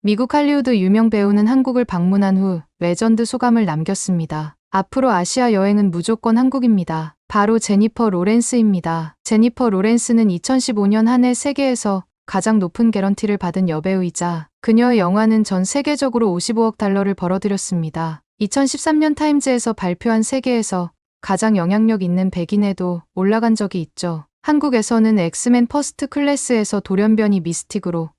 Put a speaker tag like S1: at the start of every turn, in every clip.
S1: 미국 할리우드 유명 배우는 한국을 방문한 후 레전드 소감을 남겼습니다. 앞으로 아시아 여행은 무조건 한국입니다. 바로 제니퍼 로렌스입니다. 제니퍼 로렌스는 2015년 한 해 세계에서 가장 높은 개런티를 받은 여배우이자 그녀의 영화는 전 세계적으로 55억 달러를 벌어들였습니다. 2013년 타임즈에서 발표한 세계에서 가장 영향력 있는 100인에도 올라간 적이 있죠. 한국에서는 엑스맨 퍼스트 클래스에서 돌연변이 미스틱으로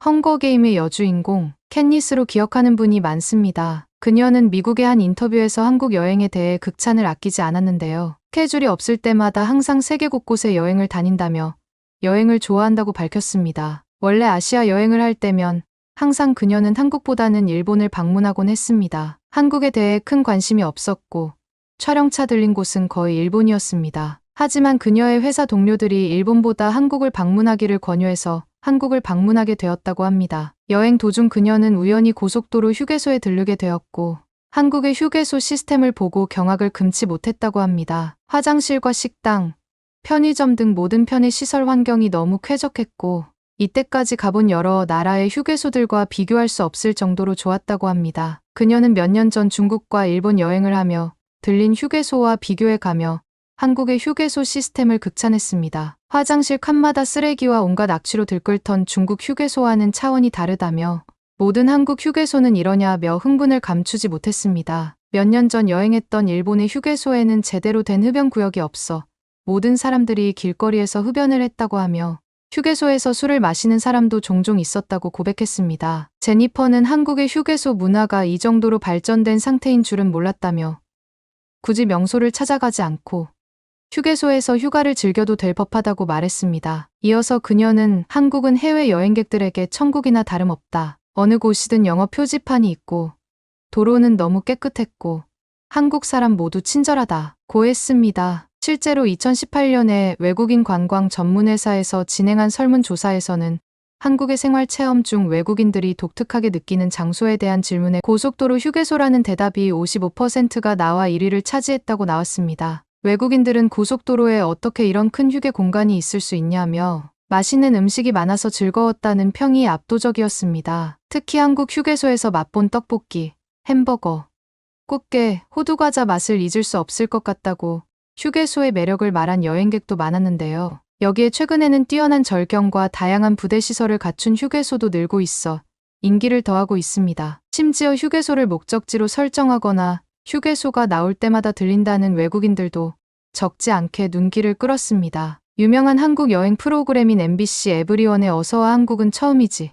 S1: 헝거게임의 여주인공 캣니스로 기억하는 분이 많습니다. 그녀는 미국의 한 인터뷰에서 한국 여행에 대해 극찬을 아끼지 않았는데요. 스케줄이 없을 때마다 항상 세계 곳곳에 여행을 다닌다며 여행을 좋아한다고 밝혔습니다. 원래 아시아 여행을 할 때면 항상 그녀는 한국보다는 일본을 방문하곤 했습니다. 한국에 대해 큰 관심이 없었고 촬영차 들린 곳은 거의 일본이었습니다. 하지만 그녀의 회사 동료들이 일본보다 한국을 방문하기를 권유해서 한국을 방문하게 되었다고 합니다. 여행 도중 그녀는 우연히 고속도로 휴게소에 들르게 되었고 한국의 휴게소 시스템을 보고 경악을 금치 못했다고 합니다. 화장실과 식당, 편의점 등 모든 편의 시설 환경이 너무 쾌적했고 이때까지 가본 여러 나라의 휴게소들과 비교할 수 없을 정도로 좋았다고 합니다. 그녀는 몇 년 전 중국과 일본 여행을 하며 들린 휴게소와 비교해 가며 한국의 휴게소 시스템을 극찬했습니다. 화장실 칸마다 쓰레기와 온갖 악취로 들끓던 중국 휴게소와는 차원이 다르다며 모든 한국 휴게소는 이러냐며 흥분을 감추지 못했습니다. 몇 년 전 여행했던 일본의 휴게소에는 제대로 된 흡연구역이 없어 모든 사람들이 길거리에서 흡연을 했다고 하며 휴게소에서 술을 마시는 사람도 종종 있었다고 고백했습니다. 제니퍼는 한국의 휴게소 문화가 이 정도로 발전된 상태인 줄은 몰랐다며 굳이 명소를 찾아가지 않고 휴게소에서 휴가를 즐겨도 될 법하다고 말했습니다. 이어서 그녀는 한국은 해외 여행객들에게 천국이나 다름없다. 어느 곳이든 영어 표지판이 있고 도로는 너무 깨끗했고 한국 사람 모두 친절하다 고했습니다. 실제로 2018년에 외국인 관광 전문회사에서 진행한 설문조사에서는 한국의 생활체험 중 외국인들이 독특하게 느끼는 장소에 대한 질문에 고속도로 휴게소라는 대답이 55%가 나와 1위를 차지했다고 나왔습니다. 외국인들은 고속도로에 어떻게 이런 큰 휴게 공간이 있을 수 있냐며 맛있는 음식이 많아서 즐거웠다는 평이 압도적이었습니다. 특히 한국 휴게소에서 맛본 떡볶이, 햄버거, 꽃게, 호두과자 맛을 잊을 수 없을 것 같다고 휴게소의 매력을 말한 여행객도 많았는데요. 여기에 최근에는 뛰어난 절경과 다양한 부대 시설을 갖춘 휴게소도 늘고 있어 인기를 더하고 있습니다. 심지어 휴게소를 목적지로 설정하거나 휴게소가 나올 때마다 들린다는 외국인들도 적지 않게 눈길을 끌었습니다. 유명한 한국 여행 프로그램인 MBC 에브리원의 어서와 한국은 처음이지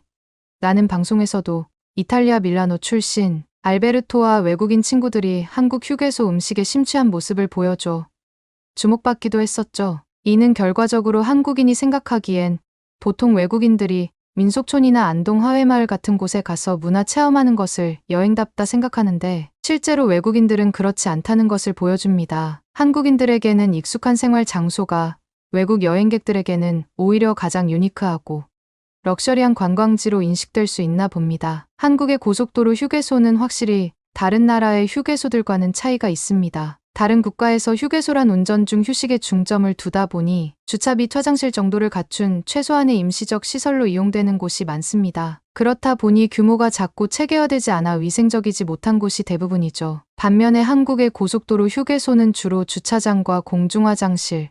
S1: 라는 방송에서도 이탈리아 밀라노 출신 알베르토와 외국인 친구들이 한국 휴게소 음식에 심취한 모습을 보여줘 주목받기도 했었죠. 이는 결과적으로 한국인이 생각하기엔 보통 외국인들이 민속촌이나 안동 하회마을 같은 곳에 가서 문화 체험하는 것을 여행답다 생각하는데 실제로 외국인들은 그렇지 않다는 것을 보여줍니다. 한국인들에게는 익숙한 생활 장소가 외국 여행객들에게는 오히려 가장 유니크하고 럭셔리한 관광지로 인식될 수 있나 봅니다. 한국의 고속도로 휴게소는 확실히 다른 나라의 휴게소들과는 차이가 있습니다. 다른 국가에서 휴게소란 운전 중 휴식에 중점을 두다 보니 주차 및 화장실 정도를 갖춘 최소한의 임시적 시설로 이용되는 곳이 많습니다. 그렇다 보니 규모가 작고 체계화되지 않아 위생적이지 못한 곳이 대부분이죠. 반면에 한국의 고속도로 휴게소는 주로 주차장과 공중화장실,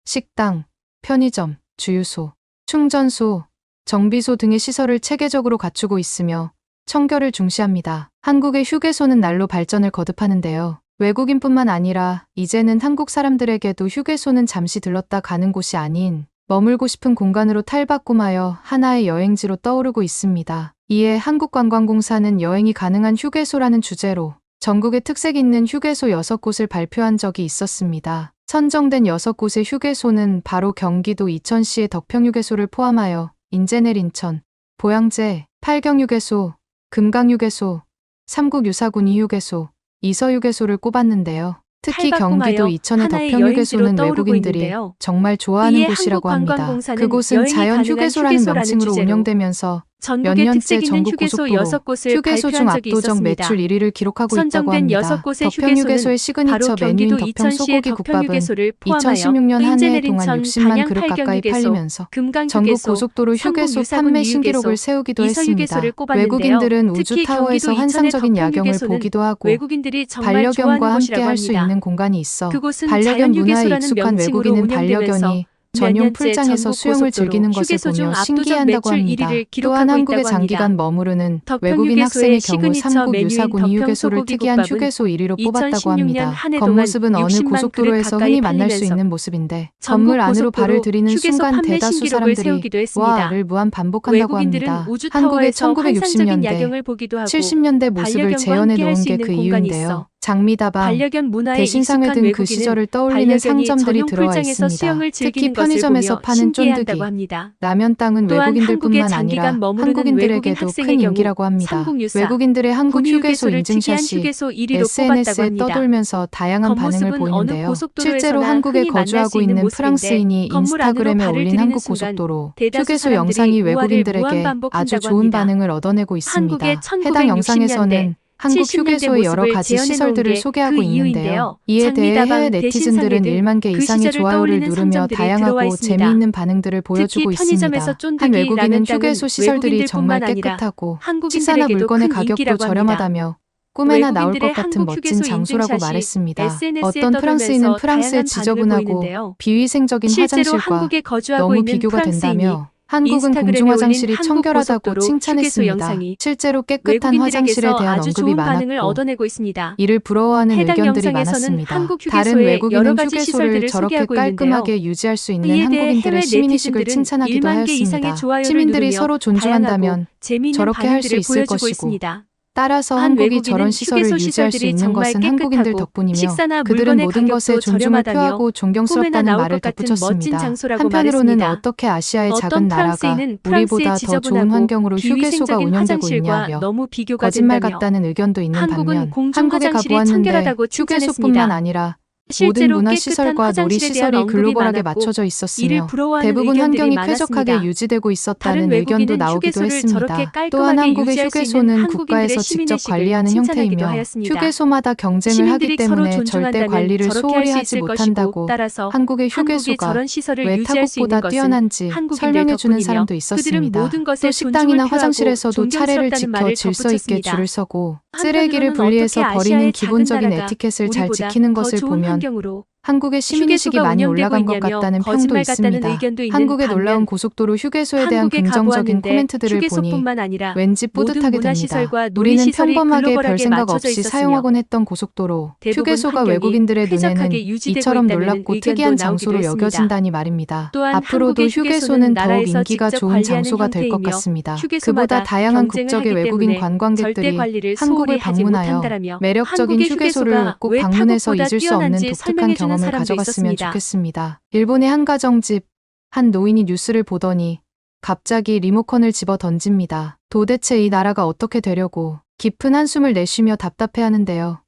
S1: 식당, 편의점, 주유소, 충전소, 정비소 등의 시설을 체계적으로 갖추고 있으며 청결을 중시합니다. 한국의 휴게소는 날로 발전을 거듭하는데요. 외국인뿐만 아니라 이제는 한국 사람들에게도 휴게소는 잠시 들렀다 가는 곳이 아닌 머물고 싶은 공간으로 탈바꿈하여 하나의 여행지로 떠오르고 있습니다. 이에 한국관광공사는 여행이 가능한 휴게소라는 주제로 전국에 특색 있는 휴게소 6곳을 발표한 적이 있었습니다. 선정된 6곳의 휴게소는 바로 경기도 이천시의 덕평휴게소를 포함하여 인제넬 인천, 보양제, 팔경휴게소, 금강휴게소, 삼국유사군 이휴게소, 이서휴게소를 꼽았는데요. 특히 경기도 이천의 덕평휴게소는 외국인들이 정말 좋아하는 곳이라고 합니다. 그곳은 자연휴게소라는 명칭으로 운영되면서
S2: 전국에
S1: 년째
S2: 특색 있는
S1: 전국
S2: 휴게소
S1: 고속도로,
S2: 6곳을
S1: 휴게소 중
S2: 발표한 적이
S1: 압도적
S2: 있었습니다.
S1: 매출 1위를 기록하고 있다고
S2: 선정된
S1: 합니다.
S2: 6곳의
S1: 덕평휴게소의
S2: 휴게소는
S1: 시그니처
S2: 바로
S1: 메뉴인
S2: 경기도
S1: 덕평
S2: 이천시의
S1: 소고기 국밥은
S2: 덕평휴게소를 포함하여
S1: 2016년 한
S2: 인제
S1: 해
S2: 내린
S1: 동안
S2: 천
S1: 60만
S2: 단양
S1: 그릇 가까이
S2: 팔경휴게소,
S1: 팔리면서 전국
S2: 금강휴게소,
S1: 고속도로 휴게소
S2: 성북
S1: 판매
S2: 유사군
S1: 신기록을
S2: 유휴게소,
S1: 세우기도 했습니다.
S2: 이서휴게소를 꼽았는데요.
S1: 외국인들은
S2: 특히
S1: 우주타워에서
S2: 경기도 이천의
S1: 환상적인 야경을
S2: 덕평휴게소는
S1: 보기도 하고
S2: 외국인들이 정말
S1: 반려견과
S2: 좋아하는
S1: 함께
S2: 곳이라고
S1: 할 수
S2: 합니다.
S1: 있는 공간이 있어
S2: 그곳은
S1: 반려견 문화에
S2: 자연휴게소라는
S1: 익숙한
S2: 명칭으로
S1: 외국인은
S2: 운영되면서
S1: 반려견이
S2: 몇
S1: 전용
S2: 년째
S1: 풀장에서
S2: 전국
S1: 수영을
S2: 고속도로
S1: 즐기는 것을
S2: 휴게소 중
S1: 보며
S2: 압도적
S1: 신기해한다고
S2: 매출
S1: 합니다.
S2: 1위를
S1: 또한
S2: 기록하고
S1: 한국에
S2: 있다고
S1: 장기간
S2: 합니다.
S1: 머무르는
S2: 덕평
S1: 외국인 학생의
S2: 휴게소의
S1: 경우
S2: 시그니처
S1: 삼국
S2: 메뉴인
S1: 유사군
S2: 덕평
S1: 이휴게소를
S2: 소고기
S1: 특이한
S2: 국밥은
S1: 휴게소 1위로 뽑았다고
S2: 2016년
S1: 합니다.
S2: 한 해 동안
S1: 겉모습은 어느
S2: 60만 그릇
S1: 고속도로에서
S2: 가까이
S1: 흔히 만날 수
S2: 팔리면서
S1: 있는 모습인데
S2: 전국
S1: 건물 안으로 발을
S2: 고속도로
S1: 들이는
S2: 휴게소
S1: 순간
S2: 판매
S1: 대다수
S2: 신기록을
S1: 사람들이
S2: 세우기도 했습니다.
S1: 와를 무한 반복한다고
S2: 외국인들은
S1: 합니다. 한국의
S2: 우주타워에서 환상적인
S1: 1960년대,
S2: 야경을 보기도 하고
S1: 70년대 모습을
S2: 반려견과
S1: 재현해
S2: 함께 할
S1: 놓은
S2: 수
S1: 게
S2: 있는
S1: 그
S2: 공간이
S1: 이유인데요.
S2: 있어
S1: 장미다방,
S2: 반려견 문화에
S1: 대신상회
S2: 익숙한
S1: 등 그
S2: 외국인은
S1: 시절을 떠올리는
S2: 반려견이
S1: 상점들이
S2: 전용
S1: 들어와
S2: 풀장에서
S1: 있습니다.
S2: 수영을
S1: 특히
S2: 즐기는 것을
S1: 편의점에서
S2: 보며
S1: 파는
S2: 신기해한다고
S1: 쫀득이,
S2: 합니다.
S1: 라면 땅은
S2: 또한 한국에
S1: 외국인들뿐만
S2: 장기간
S1: 아니라
S2: 머무르는 외국인
S1: 한국인들에게도
S2: 학생의
S1: 큰
S2: 경우
S1: 인기라고 합니다.
S2: 삼국유사,
S1: 외국인들의 한국 휴게소
S2: 군휴게소를 특이한
S1: 인증샷이
S2: 휴게소 1위로 뽑았다고
S1: SNS에
S2: 합니다.
S1: 떠돌면서 다양한 반응을
S2: 겉모습은 어느
S1: 보이는데요.
S2: 고속도로에서나
S1: 실제로 한국에
S2: 흔히 만날 수
S1: 거주하고
S2: 있는
S1: 있는
S2: 모습인데
S1: 프랑스인이
S2: 건물 안으로
S1: 인스타그램에
S2: 발을
S1: 올린
S2: 들이는
S1: 한국
S2: 순간
S1: 고속도로
S2: 대다수
S1: 휴게소
S2: 사람들이
S1: 영상이
S2: 우화를
S1: 외국인들에게 아주
S2: 무한반복한다고
S1: 좋은
S2: 합니다.
S1: 반응을 얻어내고 있습니다.
S2: 한국의
S1: 해당
S2: 1960년대,
S1: 영상에서는 한국
S2: 70년대
S1: 휴게소의 여러
S2: 모습을
S1: 가지
S2: 재현해 놓은
S1: 시설들을
S2: 게
S1: 소개하고
S2: 그
S1: 있는데요.
S2: 이유인데요.
S1: 이에 대해 해외
S2: 장미다방,
S1: 네티즌들은
S2: 대신상회 등
S1: 1만 개
S2: 그
S1: 이상의
S2: 시절을
S1: 좋아요를
S2: 떠올리는
S1: 누르며
S2: 상점들이 들어와
S1: 다양하고
S2: 있습니다.
S1: 재미있는 반응들을 보여주고
S2: 특히 편의점에서
S1: 있습니다.
S2: 쫀득이,
S1: 한 외국인은
S2: 라면 땅은
S1: 휴게소 시설들이 정말
S2: 외국인들뿐만 아니라
S1: 깨끗하고 식사나
S2: 한국인들에게도
S1: 물건의
S2: 큰
S1: 가격도
S2: 인기라고 합니다.
S1: 저렴하다며 꿈에나 나올 것
S2: 외국인들의
S1: 같은
S2: 한국
S1: 멋진
S2: 휴게소
S1: 장소라고
S2: 인증샷이
S1: 말했습니다.
S2: SNS에
S1: 어떤 프랑스인은
S2: 떠돌면서
S1: 프랑스의
S2: 다양한 반응을
S1: 지저분하고
S2: 보이는데요.
S1: 비위생적인
S2: 실제로
S1: 화장실과
S2: 한국에 거주하고
S1: 너무
S2: 있는
S1: 비교가
S2: 프랑스인이
S1: 된다며 한국은
S2: 인스타그램에
S1: 공중화장실이
S2: 올린 한국
S1: 청결하다고
S2: 고속도로 휴게소
S1: 칭찬했습니다.
S2: 영상이
S1: 실제로 깨끗한 화장실에
S2: 외국인들에게서
S1: 대한
S2: 아주
S1: 언급이
S2: 좋은 반응을
S1: 많았고
S2: 얻어내고 있습니다.
S1: 이를 부러워하는
S2: 해당
S1: 의견들이
S2: 영상에서는
S1: 많았습니다.
S2: 한국
S1: 다른
S2: 휴게소의
S1: 외국인은
S2: 여러 가지
S1: 휴게소를
S2: 시설들을
S1: 저렇게
S2: 소개하고 있는데요.
S1: 깔끔하게 유지할 수 있는
S2: 이에 대해
S1: 한국인들의
S2: 해외
S1: 시민의식을
S2: 네티즌들은
S1: 칭찬하기도
S2: 1만 개 이상의
S1: 하였습니다.
S2: 좋아요를
S1: 시민들이
S2: 누르며
S1: 서로
S2: 다양하고
S1: 존중한다면
S2: 재미있는
S1: 저렇게 할 수
S2: 반응들을
S1: 있을
S2: 보여주고
S1: 것이고
S2: 있습니다.
S1: 따라서
S2: 한
S1: 한국이
S2: 외국인은
S1: 저런 시설을
S2: 휴게소
S1: 유지할 수
S2: 시설들이
S1: 있는
S2: 정말
S1: 것은 한국인들
S2: 깨끗하고
S1: 덕분이며
S2: 식사나
S1: 그들은
S2: 물건의
S1: 모든 것에
S2: 가격도
S1: 존중을
S2: 저렴하다며
S1: 표하고
S2: 꿈에나
S1: 존경스럽다는
S2: 나올
S1: 말을
S2: 것 같은 멋진
S1: 덧붙였습니다.
S2: 장소라고
S1: 한편으로는
S2: 말했습니다.
S1: 어떻게 아시아의 작은
S2: 어떤
S1: 나라가
S2: 프랑스인은
S1: 우리보다
S2: 프랑스의
S1: 더 좋은
S2: 지저분하고
S1: 환경으로 휴게소가
S2: 비위생적인
S1: 운영되고
S2: 화장실과
S1: 있냐며
S2: 너무 비교가
S1: 거짓말
S2: 된다며
S1: 같다는 의견도 있는
S2: 한국은
S1: 반면
S2: 공중
S1: 한국에
S2: 화장실이
S1: 가보았는데
S2: 청결하다고
S1: 휴게소뿐만
S2: 칭찬했습니다.
S1: 아니라 모든
S2: 실제로 깨끗한
S1: 문화시설과
S2: 화장실에 대한
S1: 놀이시설이
S2: 언급이
S1: 글로벌하게
S2: 많았고
S1: 맞춰져
S2: 이를
S1: 있었으며
S2: 부러워하는
S1: 대부분
S2: 의견들이
S1: 환경이
S2: 많았습니다.
S1: 쾌적하게 유지되고
S2: 다른
S1: 있었다는 의견도
S2: 외국인은
S1: 나오기도
S2: 휴게소를 저렇게
S1: 했습니다. 또한
S2: 깔끔하게
S1: 한국의
S2: 유지할 수 있는
S1: 휴게소는
S2: 한국인들의
S1: 국가에서 직접
S2: 시민의식을
S1: 관리하는
S2: 칭찬하기도
S1: 형태이며
S2: 하였습니다.
S1: 휴게소마다 경쟁을 하기
S2: 시민들이 서로
S1: 때문에 절대
S2: 존중한다면
S1: 관리를
S2: 저렇게 할
S1: 소홀히
S2: 수
S1: 하지
S2: 있을 것이고
S1: 못한다고
S2: 따라서
S1: 한국의
S2: 한국이
S1: 휴게소가
S2: 저런 시설을
S1: 왜
S2: 유지할 수 있는
S1: 타국보다
S2: 것은
S1: 뛰어난지
S2: 한국인들
S1: 설명해주는
S2: 덕분이며
S1: 사람도
S2: 그들은
S1: 있었습니다.
S2: 모든 것에
S1: 또 식당이나
S2: 존중을 표하고
S1: 화장실에서도 차례를
S2: 존경스럽다는
S1: 지켜
S2: 말을
S1: 질서 있게
S2: 덧붙였습니다.
S1: 줄을 서고 쓰레기를
S2: 한편으로는
S1: 분리해서
S2: 어떻게
S1: 버리는
S2: 아시아의 작은
S1: 기본적인
S2: 나라가
S1: 에티켓을 잘
S2: 우리보다
S1: 지키는
S2: 더
S1: 것을
S2: 좋은
S1: 보면
S2: 환경으로
S1: 한국의 시민의식이
S2: 휴게소가
S1: 많이
S2: 운영되고
S1: 올라간 것
S2: 있냐며
S1: 같다는 평도
S2: 거짓말 같다는
S1: 있습니다.
S2: 의견도 있는
S1: 한국의 놀라운
S2: 반면
S1: 고속도로 휴게소에 대한
S2: 한국에
S1: 긍정적인
S2: 가보았는데
S1: 코멘트들을 보니
S2: 휴게소뿐만 아니라
S1: 왠지
S2: 모든
S1: 뿌듯하게 됩니다.
S2: 문화시설과
S1: 우리는
S2: 놀이시설이
S1: 평범하게 별
S2: 글로벌하게
S1: 생각
S2: 맞춰져
S1: 없이
S2: 있었으며
S1: 사용하곤 했던 고속도로
S2: 대부분
S1: 휴게소가
S2: 환경이
S1: 외국인들의 눈에는
S2: 쾌적하게 유지되고
S1: 이처럼
S2: 있다는
S1: 놀랍고
S2: 의견도
S1: 특이한
S2: 나오기도
S1: 장소로
S2: 했습니다.
S1: 여겨진다니 말입니다.
S2: 또한
S1: 앞으로도
S2: 한국의
S1: 휴게소는
S2: 휴게소는
S1: 더욱
S2: 나라에서
S1: 인기가
S2: 직접
S1: 좋은
S2: 관리하는
S1: 장소가 될 것
S2: 형태이며
S1: 같습니다.
S2: 휴게소마다
S1: 그보다 다양한
S2: 경쟁을
S1: 국적의
S2: 하기
S1: 외국인
S2: 때문에 절대
S1: 관광객들이
S2: 관리를
S1: 한국을
S2: 소홀히 하지
S1: 방문하여
S2: 못한다라며
S1: 매력적인
S2: 한국의
S1: 휴게소를
S2: 휴게소가
S1: 꼭
S2: 왜
S1: 방문해서
S2: 타국보다
S1: 잊을 수 없는
S2: 뛰어난지
S1: 독특한
S2: 설명해주는
S1: 경험을
S2: 사람도
S1: 가져갔으면
S2: 있었습니다.
S1: 좋겠습니다. 일본의 한 가정집 한 노인이 뉴스를 보더니 갑자기 리모컨을 집어 던집니다. 도대체 이 나라가 어떻게 되려고 깊은 한숨을 내쉬며 답답해하는데요.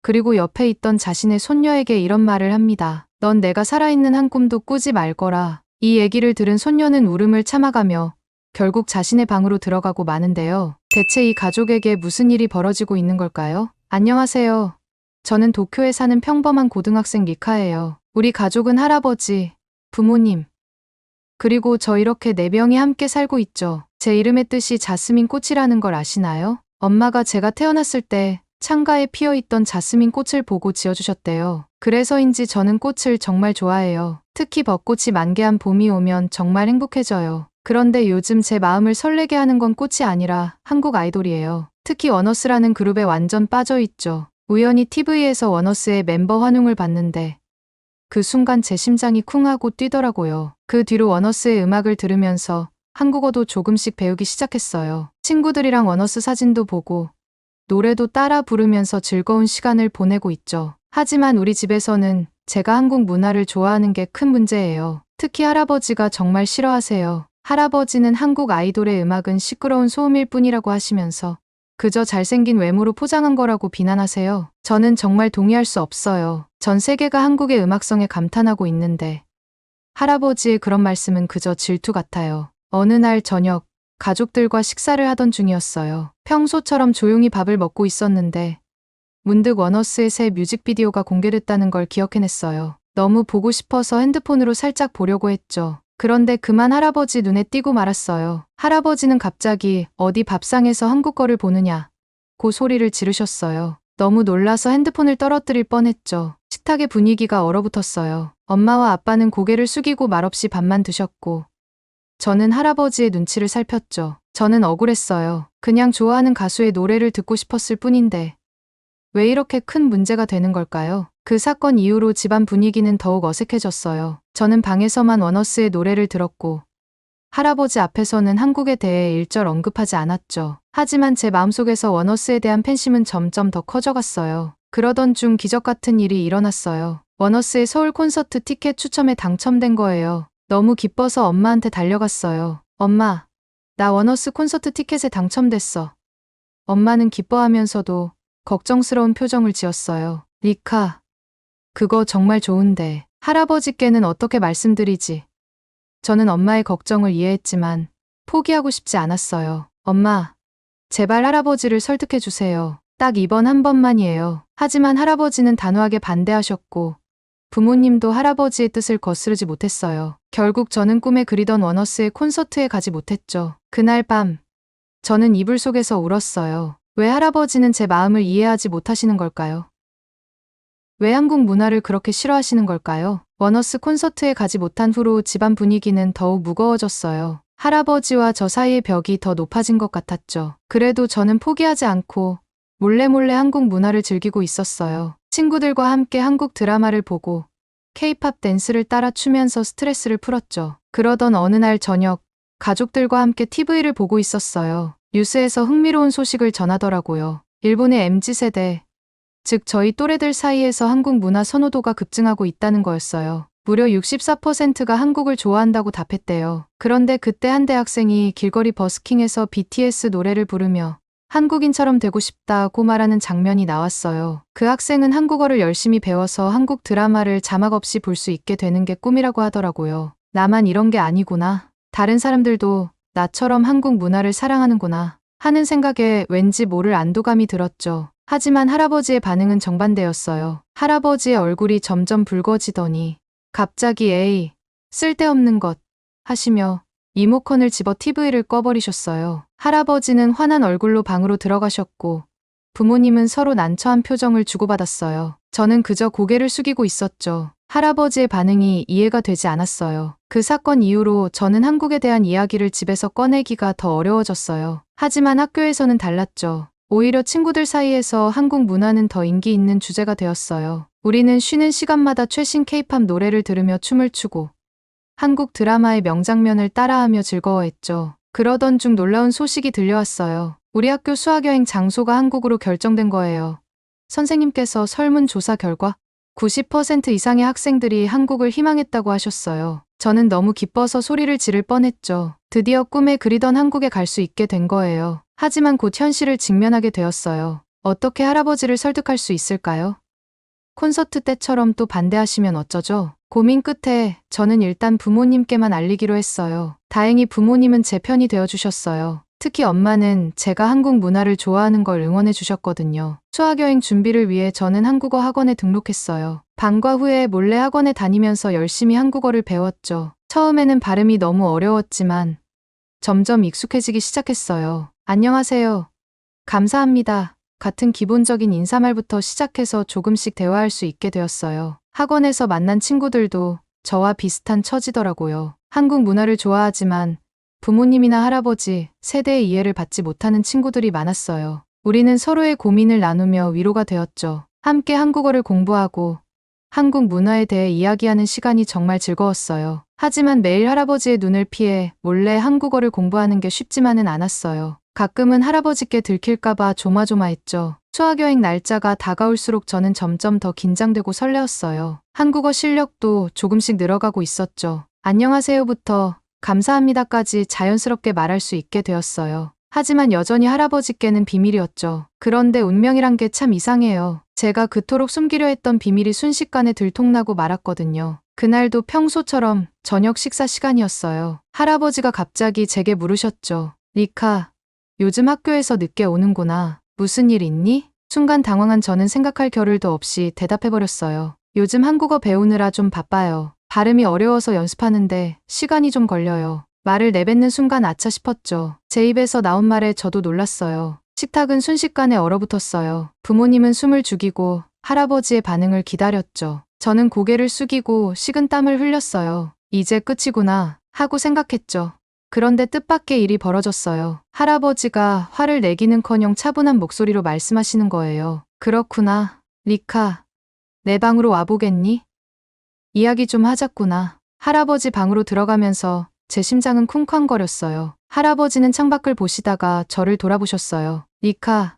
S1: 그리고 옆에 있던 자신의 손녀에게 이런 말을 합니다. 넌 내가 살아있는 한 꿈도 꾸지 말거라. 이 얘기를 들은 손녀는 울음을 참아가며 결국 자신의 방으로 들어가고 마는데요. 대체 이 가족에게 무슨 일이 벌어지고 있는 걸까요? 안녕하세요. 저는 도쿄에 사는 평범한 고등학생 리카예요. 우리 가족은 할아버지, 부모님, 그리고 저 이렇게 4명이 함께 살고 있죠. 제 이름의 뜻이 자스민 꽃이라는 걸 아시나요? 엄마가 제가 태어났을 때 창가에 피어있던 자스민 꽃을 보고 지어주셨대요. 그래서인지 저는 꽃을 정말 좋아해요. 특히 벚꽃이 만개한 봄이 오면 정말 행복해져요. 그런데 요즘 제 마음을 설레게 하는 건 꽃이 아니라 한국 아이돌이에요. 특히 원어스라는 그룹에 완전 빠져있죠. 우연히 TV에서 원어스의 멤버 환웅을 봤는데 그 순간 제 심장이 쿵하고 뛰더라고요. 그 뒤로 원어스의 음악을 들으면서 한국어도 조금씩 배우기 시작했어요. 친구들이랑 원어스 사진도 보고 노래도 따라 부르면서 즐거운 시간을 보내고 있죠. 하지만 우리 집에서는 제가 한국 문화를 좋아하는 게 큰 문제예요. 특히 할아버지가 정말 싫어하세요. 할아버지는 한국 아이돌의 음악은 시끄러운 소음일 뿐이라고 하시면서 그저 잘생긴 외모로 포장한 거라고 비난하세요. 저는 정말 동의할 수 없어요. 전 세계가 한국의 음악성에 감탄하고 있는데 할아버지의 그런 말씀은 그저 질투 같아요. 어느 날 저녁 가족들과 식사를 하던 중이었어요. 평소처럼 조용히 밥을 먹고 있었는데 문득 원어스의 새 뮤직비디오가 공개됐다는 걸 기억해냈어요. 너무 보고 싶어서 핸드폰으로 살짝 보려고 했죠. 그런데 그만 할아버지 눈에 띄고 말았어요. 할아버지는 갑자기 어디 밥상에서 한국 거를 보느냐 고 소리를 지르셨어요. 너무 놀라서 핸드폰을 떨어뜨릴 뻔했죠. 식탁의 분위기가 얼어붙었어요. 엄마와 아빠는 고개를 숙이고 말없이 밥만 드셨고 저는 할아버지의 눈치를 살폈죠. 저는 억울했어요. 그냥 좋아하는 가수의 노래를 듣고 싶었을 뿐인데 왜 이렇게 큰 문제가 되는 걸까요? 그 사건 이후로 집안 분위기는 더욱 어색해졌어요. 저는 방에서만 원어스의 노래를 들었고 할아버지 앞에서는 한국에 대해 일절 언급하지 않았죠. 하지만 제 마음속에서 원어스에 대한 팬심은 점점 더 커져갔어요. 그러던 중 기적 같은 일이 일어났어요. 원어스의 서울 콘서트 티켓 추첨에 당첨된 거예요. 너무 기뻐서 엄마한테 달려갔어요. 엄마, 나 원어스 콘서트 티켓에 당첨됐어. 엄마는 기뻐하면서도 걱정스러운 표정을 지었어요. 리카, 그거 정말 좋은데 할아버지께는 어떻게 말씀드리지? 저는 엄마의 걱정을 이해했지만 포기하고 싶지 않았어요. 엄마, 제발 할아버지를 설득해 주세요. 딱 이번 한 번만이에요. 하지만 할아버지는 단호하게 반대하셨고 부모님도 할아버지의 뜻을 거스르지 못했어요. 결국 저는 꿈에 그리던 원어스의 콘서트에 가지 못했죠. 그날 밤 저는 이불 속에서 울었어요. 왜 할아버지는 제 마음을 이해하지 못하시는 걸까요? 왜 한국 문화를 그렇게 싫어하시는 걸까요? 원어스 콘서트에 가지 못한 후로 집안 분위기는 더욱 무거워졌어요. 할아버지와 저 사이의 벽이 더 높아진 것 같았죠. 그래도 저는 포기하지 않고 몰래 한국 문화를 즐기고 있었어요. 친구들과 함께 한국 드라마를 보고 K-팝 댄스를 따라 추면서 스트레스를 풀었죠. 그러던 어느 날 저녁 가족들과 함께 TV를 보고 있었어요. 뉴스에서 흥미로운 소식을 전하더라고요. 일본의 MZ세대, 즉 저희 또래들 사이에서 한국 문화 선호도가 급증하고 있다는 거였어요. 무려 64%가 한국을 좋아한다고 답했대요. 그런데 그때 한 대학생이 길거리 버스킹에서 BTS 노래를 부르며 한국인처럼 되고 싶다고 말하는 장면이 나왔어요. 그 학생은 한국어를 열심히 배워서 한국 드라마를 자막 없이 볼 수 있게 되는 게 꿈이라고 하더라고요. 나만 이런 게 아니구나. 다른 사람들도 나처럼 한국 문화를 사랑하는구나 하는 생각에 왠지 모를 안도감이 들었죠. 하지만 할아버지의 반응은 정반대였어요. 할아버지의 얼굴이 점점 붉어지더니 갑자기 에이, 쓸데없는 것 하시며 리모컨을 집어 TV를 꺼버리셨어요. 할아버지는 화난 얼굴로 방으로 들어가셨고 부모님은 서로 난처한 표정을 주고받았어요. 저는 그저 고개를 숙이고 있었죠. 할아버지의 반응이 이해가 되지 않았어요. 그 사건 이후로 저는 한국에 대한 이야기를 집에서 꺼내기가 더 어려워졌어요. 하지만 학교에서는 달랐죠. 오히려 친구들 사이에서 한국 문화는 더 인기 있는 주제가 되었어요. 우리는 쉬는 시간마다 최신 K-팝 노래를 들으며 춤을 추고 한국 드라마의 명장면을 따라하며 즐거워했죠. 그러던 중 놀라운 소식이 들려왔어요. 우리 학교 수학여행 장소가 한국으로 결정된 거예요. 선생님께서 설문조사 결과 90% 이상의 학생들이 한국을 희망했다고 하셨어요. 저는 너무 기뻐서 소리를 지를 뻔했죠. 드디어 꿈에 그리던 한국에 갈 수 있게 된 거예요. 하지만 곧 현실을 직면하게 되었어요. 어떻게 할아버지를 설득할 수 있을까요? 콘서트 때처럼 또 반대하시면 어쩌죠? 고민 끝에 저는 일단 부모님께만 알리기로 했어요. 다행히 부모님은 제 편이 되어주셨어요. 특히 엄마는 제가 한국 문화를 좋아하는 걸 응원해 주셨거든요. 수학여행 준비를 위해 저는 한국어 학원에 등록했어요. 방과 후에 몰래 학원에 다니면서 열심히 한국어를 배웠죠. 처음에는 발음이 너무 어려웠지만 점점 익숙해지기 시작했어요. 안녕하세요. 감사합니다. 같은 기본적인 인사말부터 시작해서 조금씩 대화할 수 있게 되었어요. 학원에서 만난 친구들도 저와 비슷한 처지더라고요. 한국 문화를 좋아하지만 부모님이나 할아버지 세대의 이해를 받지 못하는 친구들이 많았어요. 우리는 서로의 고민을 나누며 위로가 되었죠. 함께 한국어를 공부하고 한국 문화에 대해 이야기하는 시간이 정말 즐거웠어요. 하지만 매일 할아버지의 눈을 피해 몰래 한국어를 공부하는 게 쉽지만은 않았어요. 가끔은 할아버지께 들킬까봐 조마조마했죠. 수학여행 날짜가 다가올수록 저는 점점 더 긴장되고 설레었어요. 한국어 실력도 조금씩 늘어가고 있었죠. 안녕하세요부터 감사합니다까지 자연스럽게 말할 수 있게 되었어요. 하지만 여전히 할아버지께는 비밀이었죠. 그런데 운명이란 게 참 이상해요. 제가 그토록 숨기려 했던 비밀이 순식간에 들통나고 말았거든요. 그날도 평소처럼 저녁 식사 시간이었어요. 할아버지가 갑자기 제게 물으셨죠. 리카, 요즘 학교에서 늦게 오는구나. 무슨 일 있니? 순간 당황한 저는 생각할 겨를도 없이 대답해버렸어요. 요즘 한국어 배우느라 좀 바빠요. 발음이 어려워서 연습하는데 시간이 좀 걸려요. 말을 내뱉는 순간 아차 싶었죠. 제 입에서 나온 말에 저도 놀랐어요. 식탁은 순식간에 얼어붙었어요. 부모님은 숨을 죽이고 할아버지의 반응을 기다렸죠. 저는 고개를 숙이고 식은 땀을 흘렸어요. 이제 끝이구나 하고 생각했죠. 그런데 뜻밖의 일이 벌어졌어요. 할아버지가 화를 내기는커녕 차분한 목소리로 말씀하시는 거예요. 그렇구나. 리카, 내 방으로 와보겠니? 이야기 좀 하자꾸나. 할아버지 방으로 들어가면서 제 심장은 쿵쾅거렸어요. 할아버지는 창밖을 보시다가 저를 돌아보셨어요. 리카,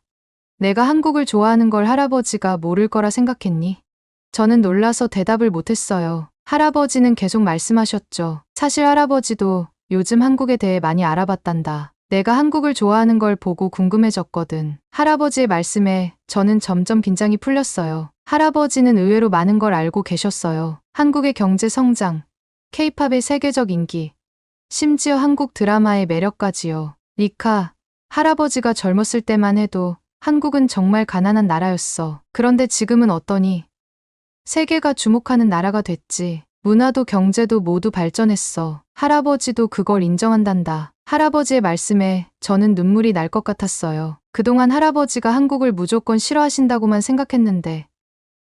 S1: 내가 한국을 좋아하는 걸 할아버지가 모를 거라 생각했니? 저는 놀라서 대답을 못했어요. 할아버지는 계속 말씀하셨죠. 사실 할아버지도 요즘 한국에 대해 많이 알아봤단다. 내가 한국을 좋아하는 걸 보고 궁금해졌거든. 할아버지의 말씀에 저는 점점 긴장이 풀렸어요. 할아버지는 의외로 많은 걸 알고 계셨어요. 한국의 경제 성장, 케이팝의 세계적 인기, 심지어 한국 드라마의 매력까지요. 리카, 할아버지가 젊었을 때만 해도 한국은 정말 가난한 나라였어. 그런데 지금은 어떠니? 세계가 주목하는 나라가 됐지. 문화도 경제도 모두 발전했어. 할아버지도 그걸 인정한단다. 할아버지의 말씀에 저는 눈물이 날 것 같았어요. 그동안 할아버지가 한국을 무조건 싫어하신다고만 생각했는데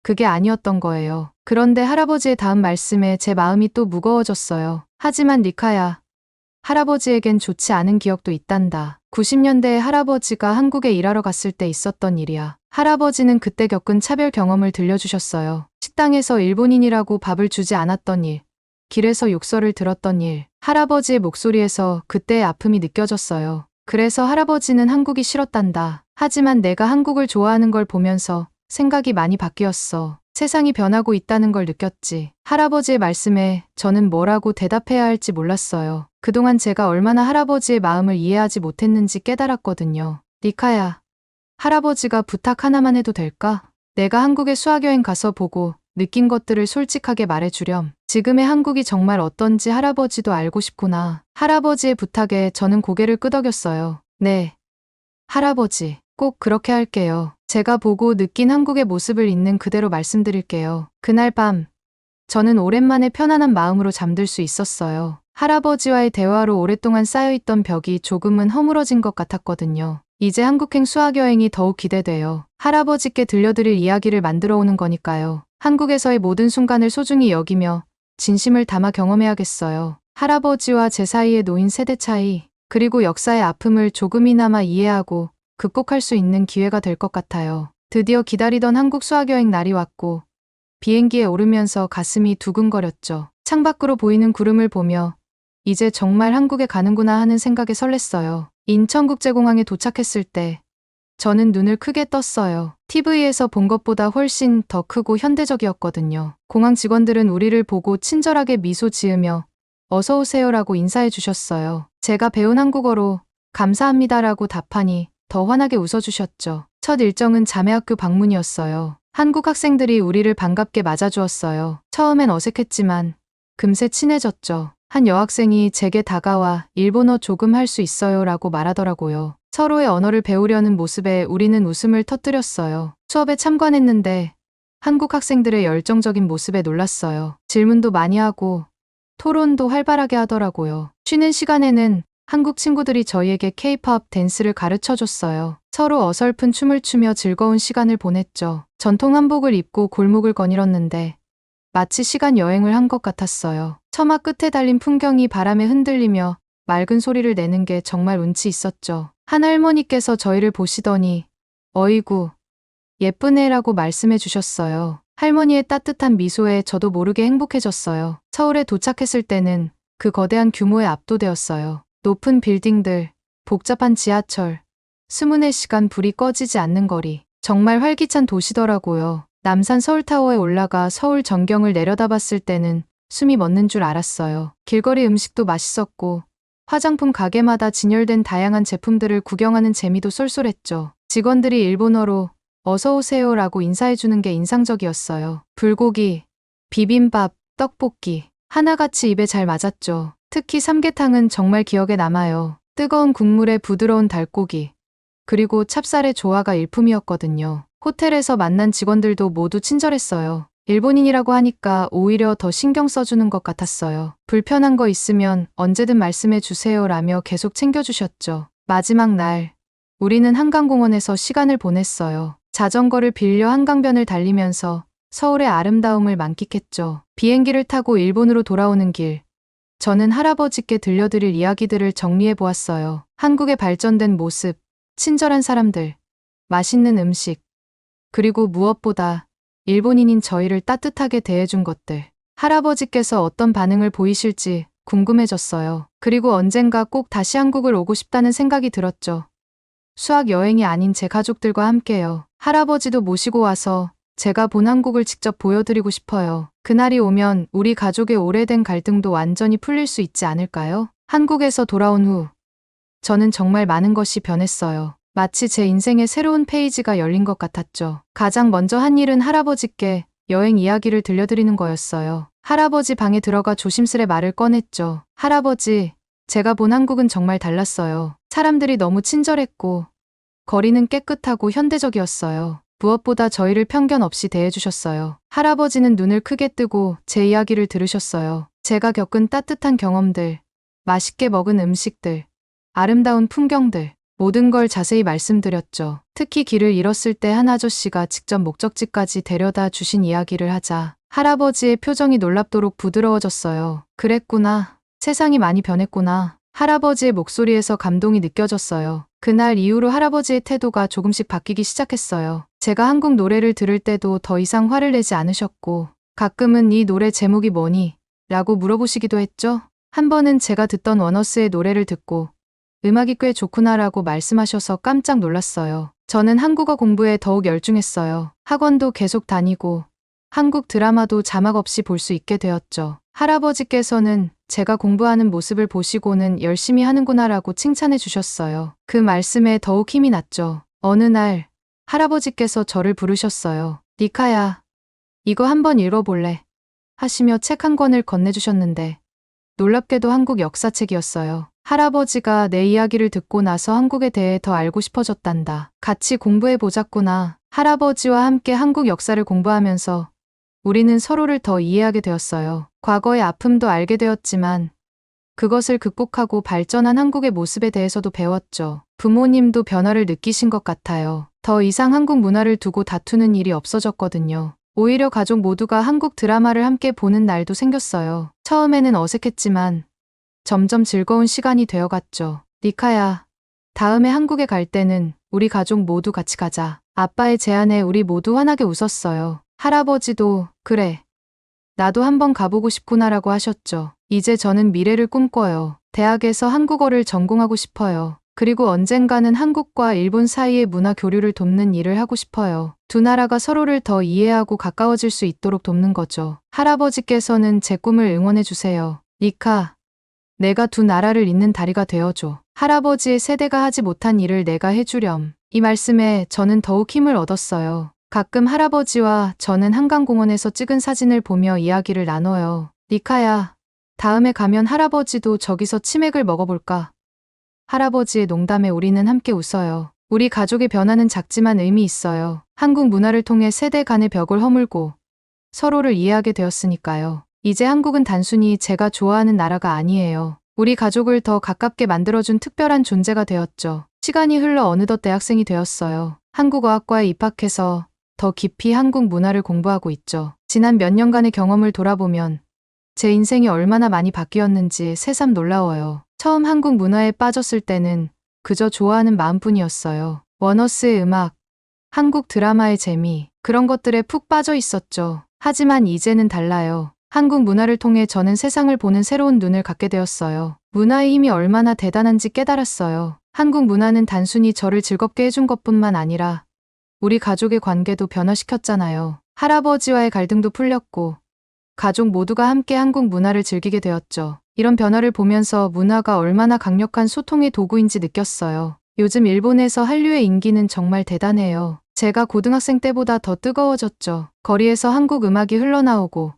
S1: 그게 아니었던 거예요. 그런데 할아버지의 다음 말씀에 제 마음이 또 무거워졌어요. 하지만 리카야, 할아버지에겐 좋지 않은 기억도 있단다. 90년대에 할아버지가 한국에 일하러 갔을 때 있었던 일이야. 할아버지는 그때 겪은 차별 경험을 들려주셨어요. 식당에서 일본인이라고 밥을 주지 않았던 일, 길에서 욕설을 들었던 일, 할아버지의 목소리에서 그때의 아픔이 느껴졌어요. 그래서 할아버지는 한국이 싫었단다. 하지만 내가 한국을 좋아하는 걸 보면서 생각이 많이 바뀌었어. 세상이 변하고 있다는 걸 느꼈지. 할아버지의 말씀에 저는 뭐라고 대답해야 할지 몰랐어요. 그동안 제가 얼마나 할아버지의 마음을 이해하지 못했는지 깨달았거든요. 리카야, 할아버지가 부탁 하나만 해도 될까? 내가 한국에 수학여행 가서 보고 느낀 것들을 솔직하게 말해주렴. 지금의 한국이 정말 어떤지 할아버지도 알고 싶구나. 할아버지의 부탁에 저는 고개를 끄덕였어요. 네, 할아버지, 꼭 그렇게 할게요. 제가 보고 느낀 한국의 모습을 있는 그대로 말씀드릴게요. 그날 밤, 저는 오랜만에 편안한 마음으로 잠들 수 있었어요. 할아버지와의 대화로 오랫동안 쌓여있던 벽이 조금은 허물어진 것 같았거든요. 이제 한국행 수학여행이 더욱 기대돼요. 할아버지께 들려드릴 이야기를 만들어 오는 거니까요. 한국에서의 모든 순간을 소중히 여기며 진심을 담아 경험해야겠어요. 할아버지와 제 사이에 놓인 세대 차이, 그리고 역사의 아픔을 조금이나마 이해하고 극복할 수 있는 기회가 될 것 같아요. 드디어 기다리던 한국 수학여행 날이 왔고 비행기에 오르면서 가슴이 두근거렸죠. 창밖으로 보이는 구름을 보며 이제 정말 한국에 가는구나 하는 생각에 설렜어요. 인천국제공항에 도착했을 때 저는 눈을 크게 떴어요. TV에서 본 것보다 훨씬 더 크고 현대적이었거든요. 공항 직원들은 우리를 보고 친절하게 미소 지으며 어서 오세요라고 인사해 주셨어요. 제가 배운 한국어로 감사합니다라고 답하니 더 환하게 웃어주셨죠. 첫 일정은 자매학교 방문이었어요. 한국 학생들이 우리를 반갑게 맞아주었어요. 처음엔 어색했지만 금세 친해졌죠. 한 여학생이 제게 다가와 일본어 조금 할 수 있어요 라고 말하더라고요. 서로의 언어를 배우려는 모습에 우리는 웃음을 터뜨렸어요. 수업에 참관했는데 한국 학생들의 열정적인 모습에 놀랐어요. 질문도 많이 하고 토론도 활발하게 하더라고요. 쉬는 시간에는 한국 친구들이 저희에게 K-팝 댄스를 가르쳐 줬어요. 서로 어설픈 춤을 추며 즐거운 시간을 보냈죠. 전통 한복을 입고 골목을 거닐었는데 마치 시간 여행을 한 것 같았어요. 처마 끝에 달린 풍경이 바람에 흔들리며 맑은 소리를 내는 게 정말 운치 있었죠. 한 할머니께서 저희를 보시더니 어이구, 예쁜 애라고 말씀해 주셨어요. 할머니의 따뜻한 미소에 저도 모르게 행복해졌어요. 서울에 도착했을 때는 그 거대한 규모에 압도되었어요. 높은 빌딩들, 복잡한 지하철, 24시간 불이 꺼지지 않는 거리. 정말 활기찬 도시더라고요. 남산 서울타워에 올라가 서울 전경을 내려다봤을 때는 숨이 멎는 줄 알았어요. 길거리 음식도 맛있었고 화장품 가게마다 진열된 다양한 제품들을 구경하는 재미도 쏠쏠했죠. 직원들이 일본어로 어서 오세요라고 인사해주는 게 인상적이었어요. 불고기, 비빔밥, 떡볶이 하나같이 입에 잘 맞았죠. 특히 삼계탕은 정말 기억에 남아요. 뜨거운 국물에 부드러운 닭고기, 그리고 찹쌀의 조화가 일품이었거든요. 호텔에서 만난 직원들도 모두 친절했어요. 일본인이라고 하니까 오히려 더 신경 써주는 것 같았어요. 불편한 거 있으면 언제든 말씀해 주세요 라며 계속 챙겨주셨죠. 마지막 날, 우리는 한강공원에서 시간을 보냈어요. 자전거를 빌려 한강변을 달리면서 서울의 아름다움을 만끽했죠. 비행기를 타고 일본으로 돌아오는 길, 저는 할아버지께 들려드릴 이야기들을 정리해 보았어요. 한국의 발전된 모습, 친절한 사람들, 맛있는 음식, 그리고 무엇보다 일본인인 저희를 따뜻하게 대해준 것들. 할아버지께서 어떤 반응을 보이실지 궁금해졌어요. 그리고 언젠가 꼭 다시 한국을 오고 싶다는 생각이 들었죠. 수학 여행이 아닌 제 가족들과 함께요. 할아버지도 모시고 와서 제가 본 한국을 직접 보여드리고 싶어요. 그날이 오면 우리 가족의 오래된 갈등도 완전히 풀릴 수 있지 않을까요? 한국에서 돌아온 후 저는 정말 많은 것이 변했어요. 마치 제 인생의 새로운 페이지가 열린 것 같았죠. 가장 먼저 한 일은 할아버지께 여행 이야기를 들려드리는 거였어요. 할아버지 방에 들어가 조심스레 말을 꺼냈죠. 할아버지, 제가 본 한국은 정말 달랐어요. 사람들이 너무 친절했고, 거리는 깨끗하고 현대적이었어요. 무엇보다 저희를 편견 없이 대해주셨어요. 할아버지는 눈을 크게 뜨고 제 이야기를 들으셨어요. 제가 겪은 따뜻한 경험들, 맛있게 먹은 음식들, 아름다운 풍경들, 모든 걸 자세히 말씀드렸죠. 특히 길을 잃었을 때 한 아저씨가 직접 목적지까지 데려다 주신 이야기를 하자 할아버지의 표정이 놀랍도록 부드러워졌어요. 그랬구나. 세상이 많이 변했구나. 할아버지의 목소리에서 감동이 느껴졌어요. 그날 이후로 할아버지의 태도가 조금씩 바뀌기 시작했어요. 제가 한국 노래를 들을 때도 더 이상 화를 내지 않으셨고, 가끔은 이 노래 제목이 뭐니? 라고 물어보시기도 했죠. 한 번은 제가 듣던 워너스의 노래를 듣고 음악이 꽤 좋구나라고 말씀하셔서 깜짝 놀랐어요. 저는 한국어 공부에 더욱 열중했어요. 학원도 계속 다니고 한국 드라마도 자막 없이 볼 수 있게 되었죠. 할아버지께서는 제가 공부하는 모습을 보시고는 열심히 하는구나라고 칭찬해 주셨어요. 그 말씀에 더욱 힘이 났죠. 어느 날 할아버지께서 저를 부르셨어요. 니카야, 이거 한번 읽어볼래? 하시며 책 한 권을 건네주셨는데 놀랍게도 한국 역사책이었어요. 할아버지가 내 이야기를 듣고 나서 한국에 대해 더 알고 싶어졌단다. 같이 공부해 보자꾸나. 할아버지와 함께 한국 역사를 공부하면서 우리는 서로를 더 이해하게 되었어요. 과거의 아픔도 알게 되었지만 그것을 극복하고 발전한 한국의 모습에 대해서도 배웠죠. 부모님도 변화를 느끼신 것 같아요. 더 이상 한국 문화를 두고 다투는 일이 없어졌거든요. 오히려 가족 모두가 한국 드라마를 함께 보는 날도 생겼어요. 처음에는 어색했지만 점점 즐거운 시간이 되어갔죠. 니카야, 다음에 한국에 갈 때는 우리 가족 모두 같이 가자. 아빠의 제안에 우리 모두 환하게 웃었어요. 할아버지도 그래, 나도 한번 가보고 싶구나라고 하셨죠. 이제 저는 미래를 꿈꿔요. 대학에서 한국어를 전공하고 싶어요. 그리고 언젠가는 한국과 일본 사이의 문화 교류를 돕는 일을 하고 싶어요. 두 나라가 서로를 더 이해하고 가까워질 수 있도록 돕는 거죠. 할아버지께서는 제 꿈을 응원해 주세요. 니카, 내가 두 나라를 잇는 다리가 되어줘. 할아버지의 세대가 하지 못한 일을 내가 해주렴. 이 말씀에 저는 더욱 힘을 얻었어요. 가끔 할아버지와 저는 한강공원에서 찍은 사진을 보며 이야기를 나눠요. 니카야, 다음에 가면 할아버지도 저기서 치맥을 먹어볼까? 할아버지의 농담에 우리는 함께 웃어요. 우리 가족의 변화는 작지만 의미 있어요. 한국 문화를 통해 세대 간의 벽을 허물고 서로를 이해하게 되었으니까요. 이제 한국은 단순히 제가 좋아하는 나라가 아니에요. 우리 가족을 더 가깝게 만들어준 특별한 존재가 되었죠. 시간이 흘러 어느덧 대학생이 되었어요. 한국어학과에 입학해서 더 깊이 한국 문화를 공부하고 있죠. 지난 몇 년간의 경험을 돌아보면 제 인생이 얼마나 많이 바뀌었는지 새삼 놀라워요. 처음 한국 문화에 빠졌을 때는 그저 좋아하는 마음뿐이었어요. 워너스의 음악, 한국 드라마의 재미, 그런 것들에 푹 빠져 있었죠. 하지만 이제는 달라요. 한국 문화를 통해 저는 세상을 보는 새로운 눈을 갖게 되었어요. 문화의 힘이 얼마나 대단한지 깨달았어요. 한국 문화는 단순히 저를 즐겁게 해준 것뿐만 아니라 우리 가족의 관계도 변화시켰잖아요. 할아버지와의 갈등도 풀렸고 가족 모두가 함께 한국 문화를 즐기게 되었죠. 이런 변화를 보면서 문화가 얼마나 강력한 소통의 도구인지 느꼈어요. 요즘 일본에서 한류의 인기는 정말 대단해요. 제가 고등학생 때보다 더 뜨거워졌죠. 거리에서 한국 음악이 흘러나오고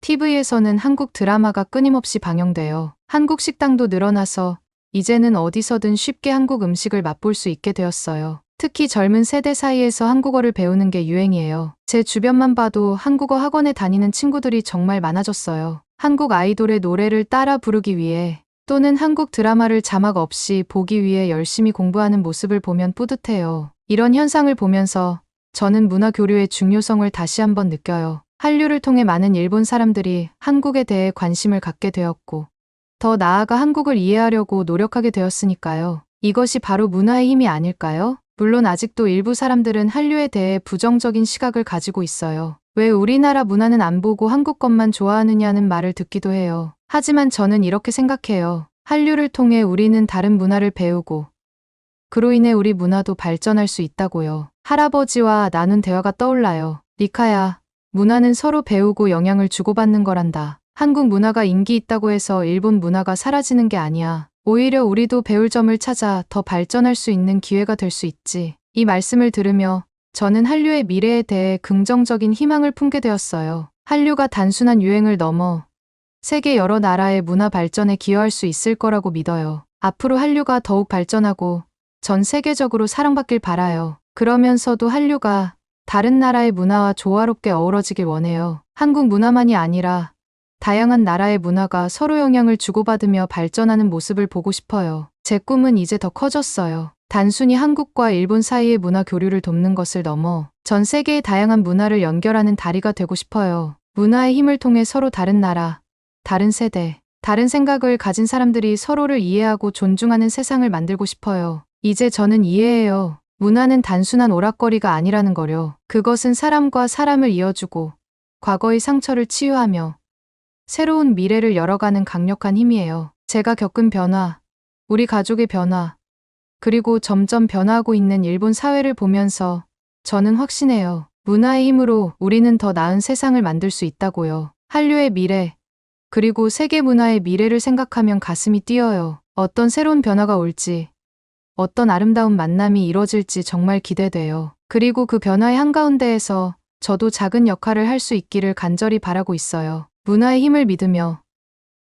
S1: TV에서는 한국 드라마가 끊임없이 방영돼요. 한국 식당도 늘어나서 이제는 어디서든 쉽게 한국 음식을 맛볼 수 있게 되었어요. 특히 젊은 세대 사이에서 한국어를 배우는 게 유행이에요. 제 주변만 봐도 한국어 학원에 다니는 친구들이 정말 많아졌어요. 한국 아이돌의 노래를 따라 부르기 위해 또는 한국 드라마를 자막 없이 보기 위해 열심히 공부하는 모습을 보면 뿌듯해요. 이런 현상을 보면서 저는 문화 교류의 중요성을 다시 한번 느껴요. 한류를 통해 많은 일본 사람들이 한국에 대해 관심을 갖게 되었고, 더 나아가 한국을 이해하려고 노력하게 되었으니까요. 이것이 바로 문화의 힘이 아닐까요? 물론 아직도 일부 사람들은 한류에 대해 부정적인 시각을 가지고 있어요. 왜 우리나라 문화는 안 보고 한국 것만 좋아하느냐는 말을 듣기도 해요. 하지만 저는 이렇게 생각해요. 한류를 통해 우리는 다른 문화를 배우고, 그로 인해 우리 문화도 발전할 수 있다고요. 할아버지와 나눈 대화가 떠올라요. 리카야, 문화는 서로 배우고 영향을 주고받는 거란다. 한국 문화가 인기 있다고 해서 일본 문화가 사라지는 게 아니야. 오히려 우리도 배울 점을 찾아 더 발전할 수 있는 기회가 될 수 있지. 이 말씀을 들으며 저는 한류의 미래에 대해 긍정적인 희망을 품게 되었어요. 한류가 단순한 유행을 넘어 세계 여러 나라의 문화 발전에 기여할 수 있을 거라고 믿어요. 앞으로 한류가 더욱 발전하고 전 세계적으로 사랑받길 바라요. 그러면서도 한류가 다른 나라의 문화와 조화롭게 어우러지길 원해요. 한국 문화만이 아니라 다양한 나라의 문화가 서로 영향을 주고받으며 발전하는 모습을 보고 싶어요. 제 꿈은 이제 더 커졌어요. 단순히 한국과 일본 사이의 문화 교류를 돕는 것을 넘어 전 세계의 다양한 문화를 연결하는 다리가 되고 싶어요. 문화의 힘을 통해 서로 다른 나라, 다른 세대, 다른 생각을 가진 사람들이 서로를 이해하고 존중하는 세상을 만들고 싶어요. 이제 저는 이해해요. 문화는 단순한 오락거리가 아니라는 거요. 그것은 사람과 사람을 이어주고 과거의 상처를 치유하며 새로운 미래를 열어가는 강력한 힘이에요. 제가 겪은 변화, 우리 가족의 변화, 그리고 점점 변화하고 있는 일본 사회를 보면서 저는 확신해요. 문화의 힘으로 우리는 더 나은 세상을 만들 수 있다고요. 한류의 미래, 그리고 세계 문화의 미래를 생각하면 가슴이 뛰어요. 어떤 새로운 변화가 올지, 어떤 아름다운 만남이 이뤄질지 정말 기대돼요. 그리고 그 변화의 한가운데에서 저도 작은 역할을 할 수 있기를 간절히 바라고 있어요. 문화의 힘을 믿으며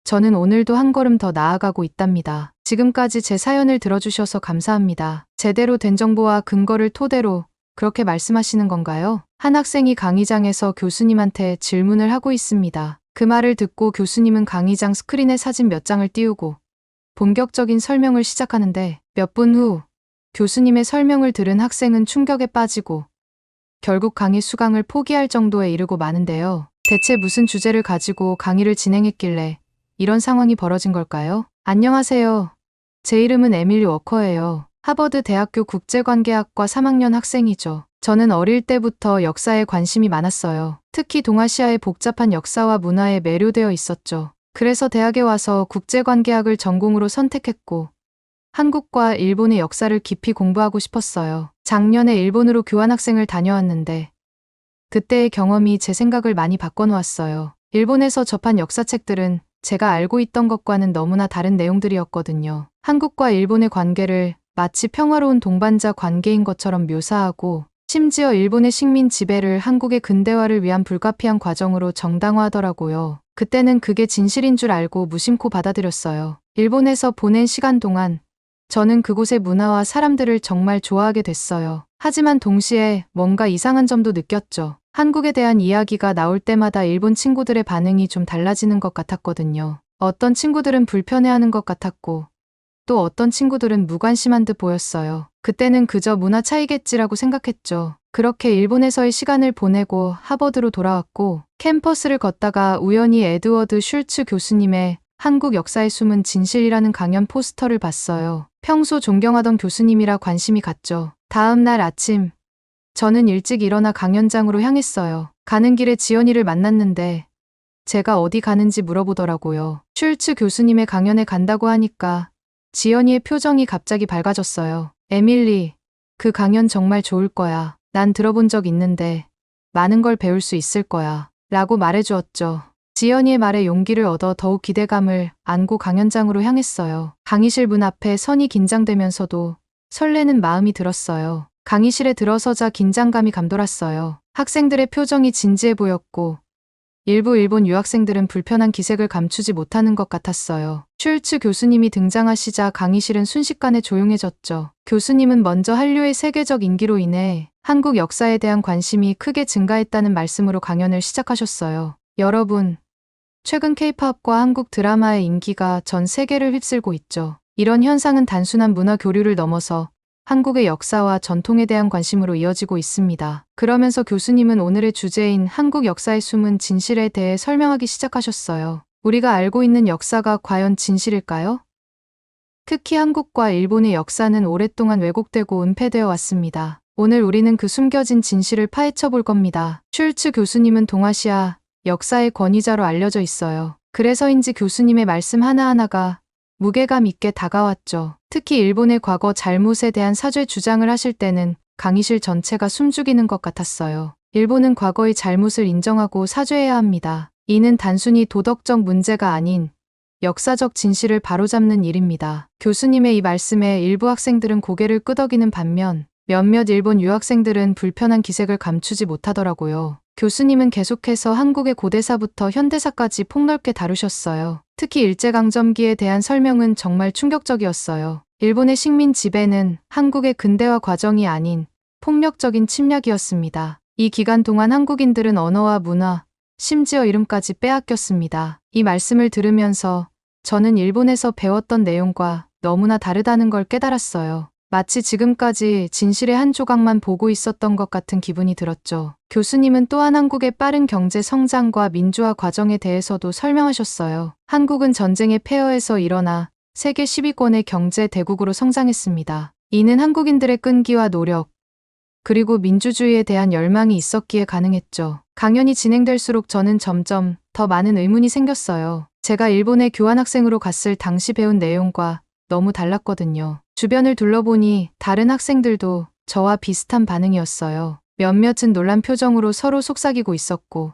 S1: 저는 오늘도 한 걸음 더 나아가고 있답니다. 지금까지 제 사연을 들어주셔서 감사합니다. 제대로 된 정보와 근거를 토대로 그렇게 말씀하시는 건가요? 한 학생이 강의장에서 교수님한테 질문을 하고 있습니다. 그 말을 듣고 교수님은 강의장 스크린에 사진 몇 장을 띄우고 본격적인 설명을 시작하는데 몇 분 후 교수님의 설명을 들은 학생은 충격에 빠지고 결국 강의 수강을 포기할 정도에 이르고 마는데요. 대체 무슨 주제를 가지고 강의를 진행했길래 이런 상황이 벌어진 걸까요? 안녕하세요. 제 이름은 에밀리 워커예요. 하버드 대학교 국제관계학과 3학년 학생이죠. 저는 어릴 때부터 역사에 관심이 많았어요. 특히 동아시아의 복잡한 역사와 문화에 매료되어 있었죠. 그래서 대학에 와서 국제관계학을 전공으로 선택했고 한국과 일본의 역사를 깊이 공부하고 싶었어요. 작년에 일본으로 교환학생을 다녀왔는데 그때의 경험이 제 생각을 많이 바꿔놓았어요. 일본에서 접한 역사책들은 제가 알고 있던 것과는 너무나 다른 내용들이었거든요. 한국과 일본의 관계를 마치 평화로운 동반자 관계인 것처럼 묘사하고 심지어 일본의 식민 지배를 한국의 근대화를 위한 불가피한 과정으로 정당화하더라고요. 그때는 그게 진실인 줄 알고 무심코 받아들였어요. 일본에서 보낸 시간 동안 저는 그곳의 문화와 사람들을 정말 좋아하게 됐어요. 하지만 동시에 뭔가 이상한 점도 느꼈죠. 한국에 대한 이야기가 나올 때마다 일본 친구들의 반응이 좀 달라지는 것 같았거든요. 어떤 친구들은 불편해하는 것 같았고 또 어떤 친구들은 무관심한 듯 보였어요. 그때는 그저 문화 차이겠지라고 생각했죠. 그렇게 일본에서의 시간을 보내고 하버드로 돌아왔고 캠퍼스를 걷다가 우연히 에드워드 슐츠 교수님의 한국 역사의 숨은 진실이라는 강연 포스터를 봤어요. 평소 존경하던 교수님이라 관심이 갔죠. 다음 날 아침 저는 일찍 일어나 강연장으로 향했어요. 가는 길에 지연이를 만났는데 제가 어디 가는지 물어보더라고요. 슐츠 교수님의 강연에 간다고 하니까 지연이의 표정이 갑자기 밝아졌어요. 에밀리, 그 강연 정말 좋을 거야. 난 들어본 적 있는데 많은 걸 배울 수 있을 거야. 라고 말해주었죠. 지연이의 말에 용기를 얻어 더욱 기대감을 안고 강연장으로 향했어요. 강의실 문 앞에 선이 긴장되면서도 설레는 마음이 들었어요. 강의실에 들어서자 긴장감이 감돌았어요. 학생들의 표정이 진지해 보였고 일부 일본 유학생들은 불편한 기색을 감추지 못하는 것 같았어요. 슐츠 교수님이 등장하시자 강의실은 순식간에 조용해졌죠. 교수님은 먼저 한류의 세계적 인기로 인해 한국 역사에 대한 관심이 크게 증가했다는 말씀으로 강연을 시작하셨어요. 여러분, 최근 K-팝과 한국 드라마의 인기가 전 세계를 휩쓸고 있죠. 이런 현상은 단순한 문화 교류를 넘어서 한국의 역사와 전통에 대한 관심으로 이어지고 있습니다. 그러면서 교수님은 오늘의 주제인 한국 역사의 숨은 진실에 대해 설명하기 시작하셨어요. 우리가 알고 있는 역사가 과연 진실일까요? 특히 한국과 일본의 역사는 오랫동안 왜곡되고 은폐되어 왔습니다. 오늘 우리는 그 숨겨진 진실을 파헤쳐 볼 겁니다. 슐츠 교수님은 동아시아 역사의 권위자로 알려져 있어요. 그래서인지 교수님의 말씀 하나하나가 무게감 있게 다가왔죠. 특히 일본의 과거 잘못에 대한 사죄 주장을 하실 때는 강의실 전체가 숨죽이는 것 같았어요. 일본은 과거의 잘못을 인정하고 사죄해야 합니다. 이는 단순히 도덕적 문제가 아닌 역사적 진실을 바로잡는 일입니다. 교수님의 이 말씀에 일부 학생들은 고개를 끄덕이는 반면 몇몇 일본 유학생들은 불편한 기색을 감추지 못하더라고요. 교수님은 계속해서 한국의 고대사부터 현대사까지 폭넓게 다루셨어요. 특히 일제강점기에 대한 설명은 정말 충격적이었어요. 일본의 식민 지배는 한국의 근대화 과정이 아닌 폭력적인 침략이었습니다. 이 기간 동안 한국인들은 언어와 문화, 심지어 이름까지 빼앗겼습니다. 이 말씀을 들으면서 저는 일본에서 배웠던 내용과 너무나 다르다는 걸 깨달았어요. 마치 지금까지 진실의 한 조각만 보고 있었던 것 같은 기분이 들었죠. 교수님은 또한 한국의 빠른 경제 성장과 민주화 과정에 대해서도 설명하셨어요. 한국은 전쟁의 폐허에서 일어나 세계 10위권의 경제 대국으로 성장했습니다. 이는 한국인들의 끈기와 노력, 그리고 민주주의에 대한 열망이 있었기에 가능했죠. 강연이 진행될수록 저는 점점 더 많은 의문이 생겼어요. 제가 일본에 교환학생으로 갔을 당시 배운 내용과 너무 달랐거든요. 주변을 둘러보니 다른 학생들도 저와 비슷한 반응이었어요. 몇몇은 놀란 표정으로 서로 속삭이고 있었고,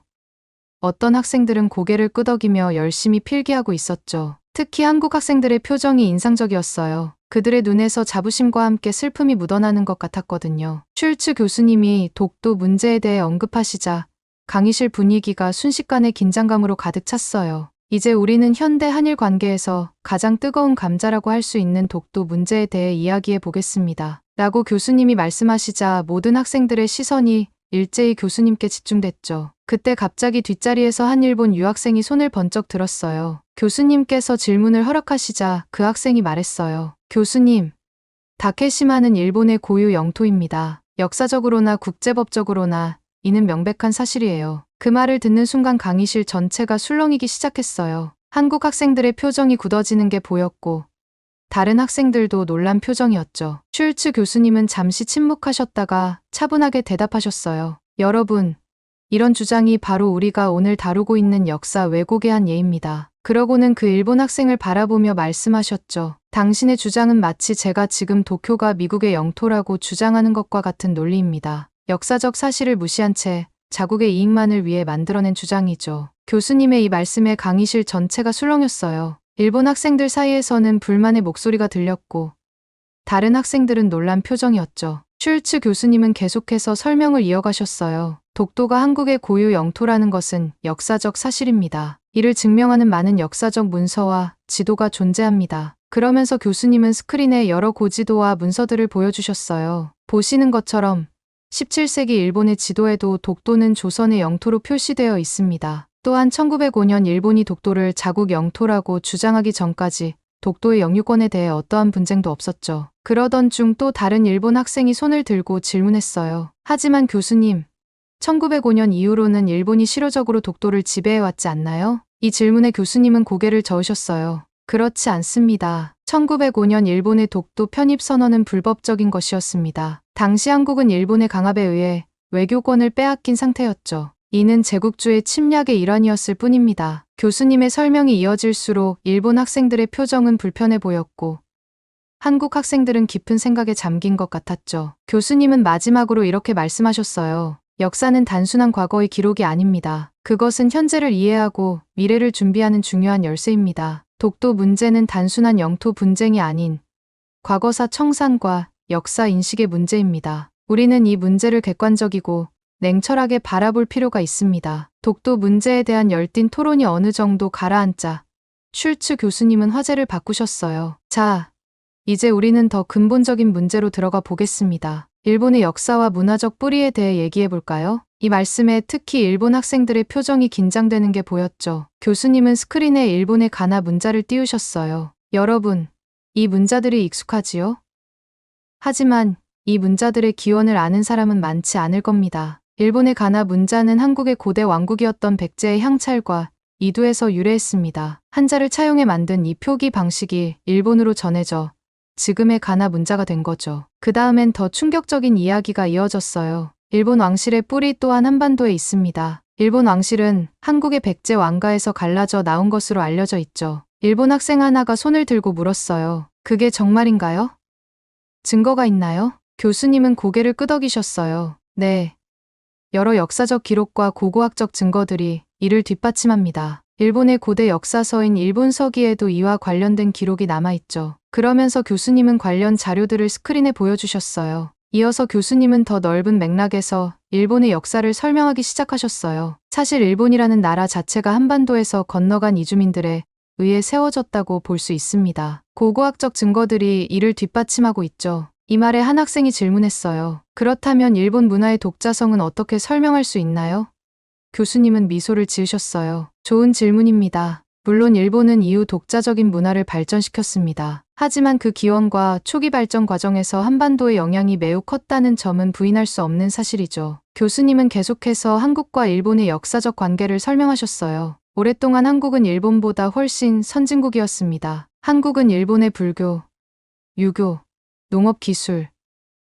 S1: 어떤 학생들은 고개를 끄덕이며 열심히 필기하고 있었죠. 특히 한국 학생들의 표정이 인상적이었어요. 그들의 눈에서 자부심과 함께 슬픔이 묻어나는 것 같았거든요. 슐츠 교수님이 독도 문제에 대해 언급하시자 강의실 분위기가 순식간에 긴장감으로 가득 찼어요. 이제 우리는 현대 한일 관계에서 가장 뜨거운 감자라고 할 수 있는 독도 문제에 대해 이야기해 보겠습니다. 라고 교수님이 말씀하시자 모든 학생들의 시선이 일제히 교수님께 집중됐죠. 그때 갑자기 뒷자리에서 한 일본 유학생이 손을 번쩍 들었어요. 교수님께서 질문을 허락하시자 그 학생이 말했어요. 교수님, 다케시마는 일본의 고유 영토입니다. 역사적으로나 국제법적으로나 이는 명백한 사실이에요. 그 말을 듣는 순간 강의실 전체가 술렁이기 시작했어요. 한국 학생들의 표정이 굳어지는 게 보였고 다른 학생들도 놀란 표정이었죠. 슐츠 교수님은 잠시 침묵하셨다가 차분하게 대답하셨어요. 여러분, 이런 주장이 바로 우리가 오늘 다루고 있는 역사 왜곡의 한 예입니다. 그러고는 그 일본 학생을 바라보며 말씀하셨죠. 당신의 주장은 마치 제가 지금 도쿄가 미국의 영토라고 주장하는 것과 같은 논리입니다. 역사적 사실을 무시한 채 자국의 이익만을 위해 만들어낸 주장이죠. 교수님의 이 말씀에 강의실 전체가 술렁였어요. 일본 학생들 사이에서는 불만의 목소리가 들렸고 다른 학생들은 놀란 표정이었죠. 슐츠 교수님은 계속해서 설명을 이어가셨어요. 독도가 한국의 고유 영토라는 것은 역사적 사실입니다. 이를 증명하는 많은 역사적 문서와 지도가 존재합니다. 그러면서 교수님은 스크린에 여러 고지도와 문서들을 보여주셨어요. 보시는 것처럼 17세기 일본의 지도에도 독도는 조선의 영토로 표시되어 있습니다. 또한 1905년 일본이 독도를 자국 영토라고 주장하기 전까지 독도의 영유권에 대해 어떠한 분쟁도 없었죠. 그러던 중 또 다른 일본 학생이 손을 들고 질문했어요. 하지만 교수님, 1905년 이후로는 일본이 실효적으로 독도를 지배해왔지 않나요? 이 질문에 교수님은 고개를 저으셨어요. 그렇지 않습니다. 1905년 일본의 독도 편입 선언은 불법적인 것이었습니다. 당시 한국은 일본의 강압에 의해 외교권을 빼앗긴 상태였죠. 이는 제국주의 침략의 일환이었을 뿐입니다. 교수님의 설명이 이어질수록 일본 학생들의 표정은 불편해 보였고 한국 학생들은 깊은 생각에 잠긴 것 같았죠. 교수님은 마지막으로 이렇게 말씀하셨어요. 역사는 단순한 과거의 기록이 아닙니다. 그것은 현재를 이해하고 미래를 준비하는 중요한 열쇠입니다. 독도 문제는 단순한 영토 분쟁이 아닌 과거사 청산과 역사 인식의 문제입니다. 우리는 이 문제를 객관적이고 냉철하게 바라볼 필요가 있습니다. 독도 문제에 대한 열띤 토론이 어느 정도 가라앉자 슐츠 교수님은 화제를 바꾸셨어요. 자, 이제 우리는 더 근본적인 문제로 들어가 보겠습니다. 일본의 역사와 문화적 뿌리에 대해 얘기해 볼까요? 이 말씀에 특히 일본 학생들의 표정이 긴장되는 게 보였죠. 교수님은 스크린에 일본의 가나 문자를 띄우셨어요. 여러분, 이 문자들이 익숙하지요? 하지만 이 문자들의 기원을 아는 사람은 많지 않을 겁니다. 일본의 가나 문자는 한국의 고대 왕국이었던 백제의 향찰과 이두에서 유래했습니다. 한자를 차용해 만든 이 표기 방식이 일본으로 전해져 지금의 가나 문자가 된 거죠. 그 다음엔 더 충격적인 이야기가 이어졌어요. 일본 왕실의 뿌리 또한 한반도에 있습니다. 일본 왕실은 한국의 백제 왕가에서 갈라져 나온 것으로 알려져 있죠. 일본 학생 하나가 손을 들고 물었어요. 그게 정말인가요? 증거가 있나요? 교수님은 고개를 끄덕이셨어요. 네. 여러 역사적 기록과 고고학적 증거들이 이를 뒷받침합니다. 일본의 고대 역사서인 일본서기에도 이와 관련된 기록이 남아있죠. 그러면서 교수님은 관련 자료들을 스크린에 보여주셨어요. 이어서 교수님은 더 넓은 맥락에서 일본의 역사를 설명하기 시작하셨어요. 사실 일본이라는 나라 자체가 한반도에서 건너간 이주민들에 의해 세워졌다고 볼 수 있습니다. 고고학적 증거들이 이를 뒷받침하고 있죠. 이 말에 한 학생이 질문했어요. 그렇다면 일본 문화의 독자성은 어떻게 설명할 수 있나요? 교수님은 미소를 지으셨어요. 좋은 질문입니다. 물론 일본은 이후 독자적인 문화를 발전시켰습니다. 하지만 그 기원과 초기 발전 과정에서 한반도의 영향이 매우 컸다는 점은 부인할 수 없는 사실이죠. 교수님은 계속해서 한국과 일본의 역사적 관계를 설명하셨어요. 오랫동안 한국은 일본보다 훨씬 선진국이었습니다. 한국은 일본의 불교, 유교, 농업기술,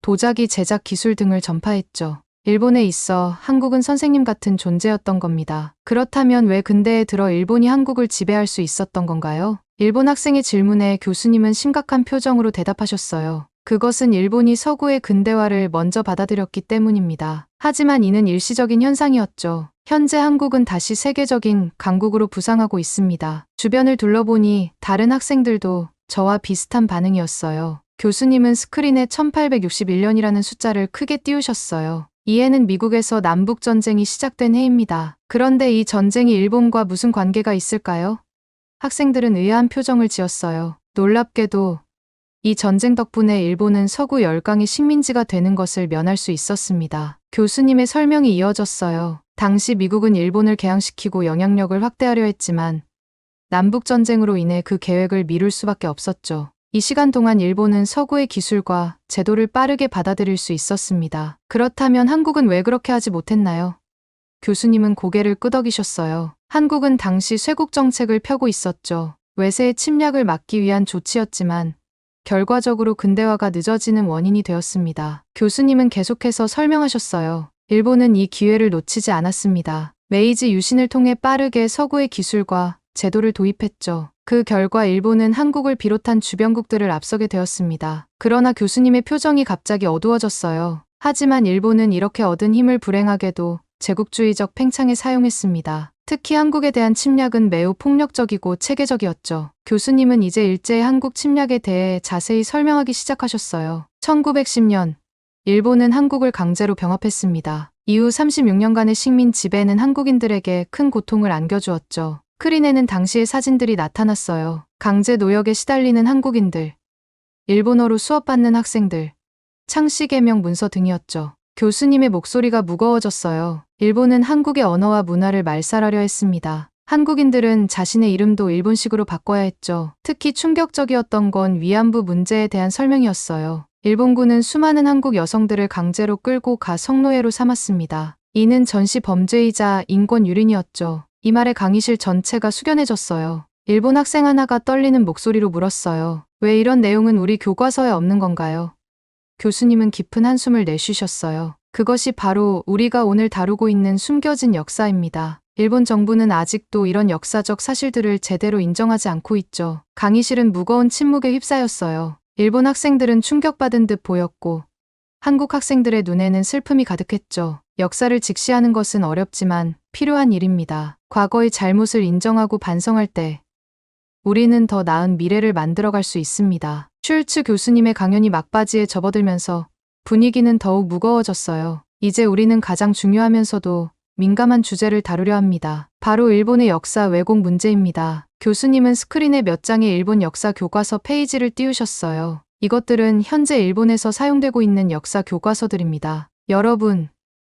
S1: 도자기 제작 기술 등을 전파했죠. 일본에 있어 한국은 선생님 같은 존재였던 겁니다. 그렇다면 왜 근대에 들어 일본이 한국을 지배할 수 있었던 건가요? 일본 학생의 질문에 교수님은 심각한 표정으로 대답하셨어요. 그것은 일본이 서구의 근대화를 먼저 받아들였기 때문입니다. 하지만 이는 일시적인 현상이었죠. 현재 한국은 다시 세계적인 강국으로 부상하고 있습니다. 주변을 둘러보니 다른 학생들도 저와 비슷한 반응이었어요. 교수님은 스크린에 1861년이라는 숫자를 크게 띄우셨어요. 이 해는 미국에서 남북전쟁이 시작된 해입니다. 그런데 이 전쟁이 일본과 무슨 관계가 있을까요? 학생들은 의아한 표정을 지었어요. 놀랍게도 이 전쟁 덕분에 일본은 서구 열강의 식민지가 되는 것을 면할 수 있었습니다. 교수님의 설명이 이어졌어요. 당시 미국은 일본을 개항시키고 영향력을 확대하려 했지만 남북전쟁으로 인해 그 계획을 미룰 수밖에 없었죠. 이 시간 동안 일본은 서구의 기술과 제도를 빠르게 받아들일 수 있었습니다. 그렇다면 한국은 왜 그렇게 하지 못했나요? 교수님은 고개를 끄덕이셨어요. 한국은 당시 쇄국 정책을 펴고 있었죠. 외세의 침략을 막기 위한 조치였지만 결과적으로 근대화가 늦어지는 원인이 되었습니다. 교수님은 계속해서 설명하셨어요. 일본은 이 기회를 놓치지 않았습니다. 메이지 유신을 통해 빠르게 서구의 기술과 제도를 도입했죠. 그 결과 일본은 한국을 비롯한 주변국들을 앞서게 되었습니다. 그러나 교수님의 표정이 갑자기 어두워졌어요. 하지만 일본은 이렇게 얻은 힘을 불행하게도 제국주의적 팽창에 사용했습니다. 특히 한국에 대한 침략은 매우 폭력적이고 체계적이었죠. 교수님은 이제 일제의 한국 침략에 대해 자세히 설명하기 시작하셨어요. 1910년, 일본은 한국을 강제로 병합했습니다. 이후 36년간의 식민 지배는 한국인들에게 큰 고통을 안겨주었죠. 스크린에는 당시의 사진들이 나타났어요. 강제 노역에 시달리는 한국인들, 일본어로 수업받는 학생들, 창씨 개명 문서 등이었죠. 교수님의 목소리가 무거워졌어요. 일본은 한국의 언어와 문화를 말살하려 했습니다. 한국인들은 자신의 이름도 일본식으로 바꿔야 했죠. 특히 충격적이었던 건 위안부 문제에 대한 설명이었어요. 일본군은 수많은 한국 여성들을 강제로 끌고 가 성노예로 삼았습니다. 이는 전시 범죄이자 인권 유린이었죠. 이 말에 강의실 전체가 숙연해졌어요. 일본 학생 하나가 떨리는 목소리로 물었어요. 왜 이런 내용은 우리 교과서에 없는 건가요? 교수님은 깊은 한숨을 내쉬셨어요. 그것이 바로 우리가 오늘 다루고 있는 숨겨진 역사입니다. 일본 정부는 아직도 이런 역사적 사실들을 제대로 인정하지 않고 있죠. 강의실은 무거운 침묵에 휩싸였어요. 일본 학생들은 충격받은 듯 보였고 한국 학생들의 눈에는 슬픔이 가득했죠. 역사를 직시하는 것은 어렵지만 필요한 일입니다. 과거의 잘못을 인정하고 반성할 때 우리는 더 나은 미래를 만들어갈 수 있습니다. 슐츠 교수님의 강연이 막바지에 접어들면서 분위기는 더욱 무거워졌어요. 이제 우리는 가장 중요하면서도 민감한 주제를 다루려 합니다. 바로 일본의 역사 왜곡 문제입니다. 교수님은 스크린에 몇 장의 일본 역사 교과서 페이지를 띄우셨어요. 이것들은 현재 일본에서 사용되고 있는 역사 교과서들입니다. 여러분,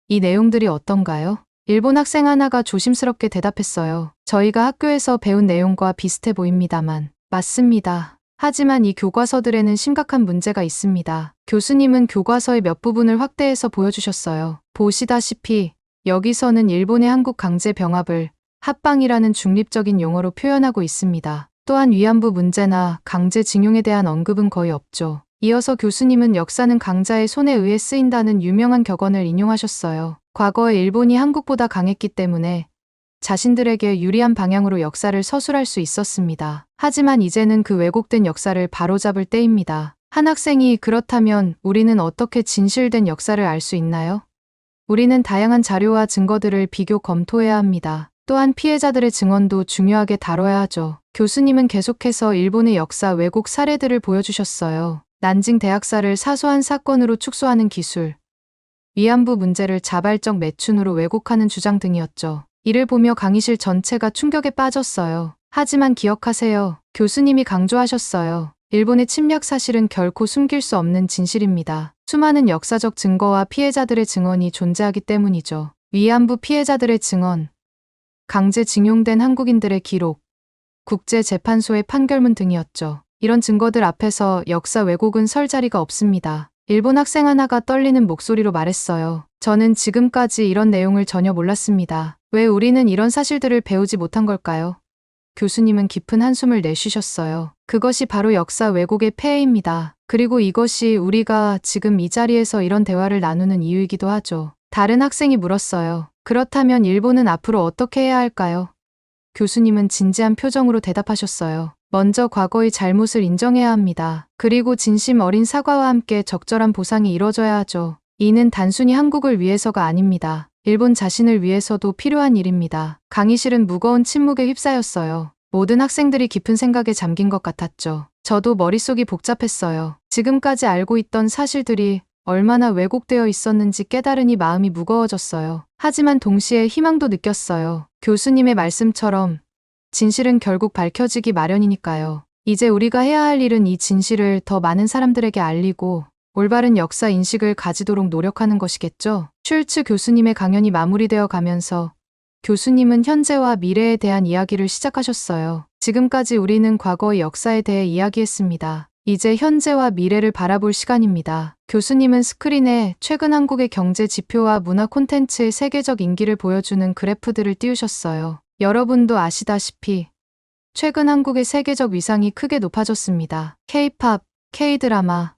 S1: 이 내용들이 어떤가요? 일본 학생 하나가 조심스럽게 대답했어요. 저희가 학교에서 배운 내용과 비슷해 보입니다만. 맞습니다. 하지만 이 교과서들에는 심각한 문제가 있습니다. 교수님은 교과서의 몇 부분을 확대해서 보여주셨어요. 보시다시피 여기서는 일본의 한국 강제 병합을 합방이라는 중립적인 용어로 표현하고 있습니다. 또한 위안부 문제나 강제징용에 대한 언급은 거의 없죠. 이어서 교수님은 역사는 강자의 손에 의해 쓰인다는 유명한 격언을 인용하셨어요. 과거에 일본이 한국보다 강했기 때문에 자신들에게 유리한 방향으로 역사를 서술할 수 있었습니다. 하지만 이제는 그 왜곡된 역사를 바로잡을 때입니다. 한 학생이 그렇다면 우리는 어떻게 진실된 역사를 알 수 있나요? 우리는 다양한 자료와 증거들을 비교 검토해야 합니다. 또한 피해자들의 증언도 중요하게 다뤄야 하죠. 교수님은 계속해서 일본의 역사 왜곡 사례들을 보여주셨어요. 난징 대학살을 사소한 사건으로 축소하는 기술, 위안부 문제를 자발적 매춘으로 왜곡하는 주장 등이었죠. 이를 보며 강의실 전체가 충격에 빠졌어요. 하지만 기억하세요. 교수님이 강조하셨어요. 일본의 침략 사실은 결코 숨길 수 없는 진실입니다. 수많은 역사적 증거와 피해자들의 증언이 존재하기 때문이죠. 위안부 피해자들의 증언, 강제징용된 한국인들의 기록, 국제재판소의 판결문 등이었죠. 이런 증거들 앞에서 역사 왜곡은 설 자리가 없습니다. 일본 학생 하나가 떨리는 목소리로 말했어요. 저는 지금까지 이런 내용을 전혀 몰랐습니다. 왜 우리는 이런 사실들을 배우지 못한 걸까요? 교수님은 깊은 한숨을 내쉬셨어요. 그것이 바로 역사 왜곡의 폐해입니다. 그리고 이것이 우리가 지금 이 자리에서 이런 대화를 나누는 이유이기도 하죠. 다른 학생이 물었어요. 그렇다면 일본은 앞으로 어떻게 해야 할까요? 교수님은 진지한 표정으로 대답하셨어요. 먼저 과거의 잘못을 인정해야 합니다. 그리고 진심 어린 사과와 함께 적절한 보상이 이뤄져야 하죠. 이는 단순히 한국을 위해서가 아닙니다. 일본 자신을 위해서도 필요한 일입니다. 강의실은 무거운 침묵에 휩싸였어요. 모든 학생들이 깊은 생각에 잠긴 것 같았죠. 저도 머릿속이 복잡했어요. 지금까지 알고 있던 사실들이 얼마나 왜곡되어 있었는지 깨달으니 마음이 무거워졌어요. 하지만 동시에 희망도 느꼈어요. 교수님의 말씀처럼 진실은 결국 밝혀지기 마련이니까요. 이제 우리가 해야 할 일은 이 진실을 더 많은 사람들에게 알리고 올바른 역사 인식을 가지도록 노력하는 것이겠죠. 슐츠 교수님의 강연이 마무리되어 가면서 교수님은 현재와 미래에 대한 이야기를 시작하셨어요. 지금까지 우리는 과거의 역사에 대해 이야기했습니다. 이제 현재와 미래를 바라볼 시간입니다. 교수님은 스크린에 최근 한국의 경제 지표와 문화 콘텐츠의 세계적 인기를 보여주는 그래프들을 띄우셨어요. 여러분도 아시다시피 최근 한국의 세계적 위상이 크게 높아졌습니다. K-팝, K-드라마,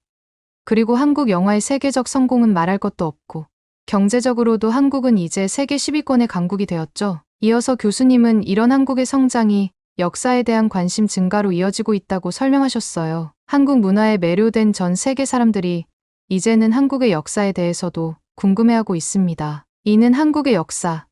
S1: 그리고 한국 영화의 세계적 성공은 말할 것도 없고 경제적으로도 한국은 이제 세계 10위권의 강국이 되었죠. 이어서 교수님은 이런 한국의 성장이 역사에 대한 관심 증가로 이어지고 있다고 설명하셨어요. 한국 문화에 매료된 전 세계 사람들이 이제는 한국의 역사에 대해서도 궁금해하고 있습니다. 이는 한국의 역사,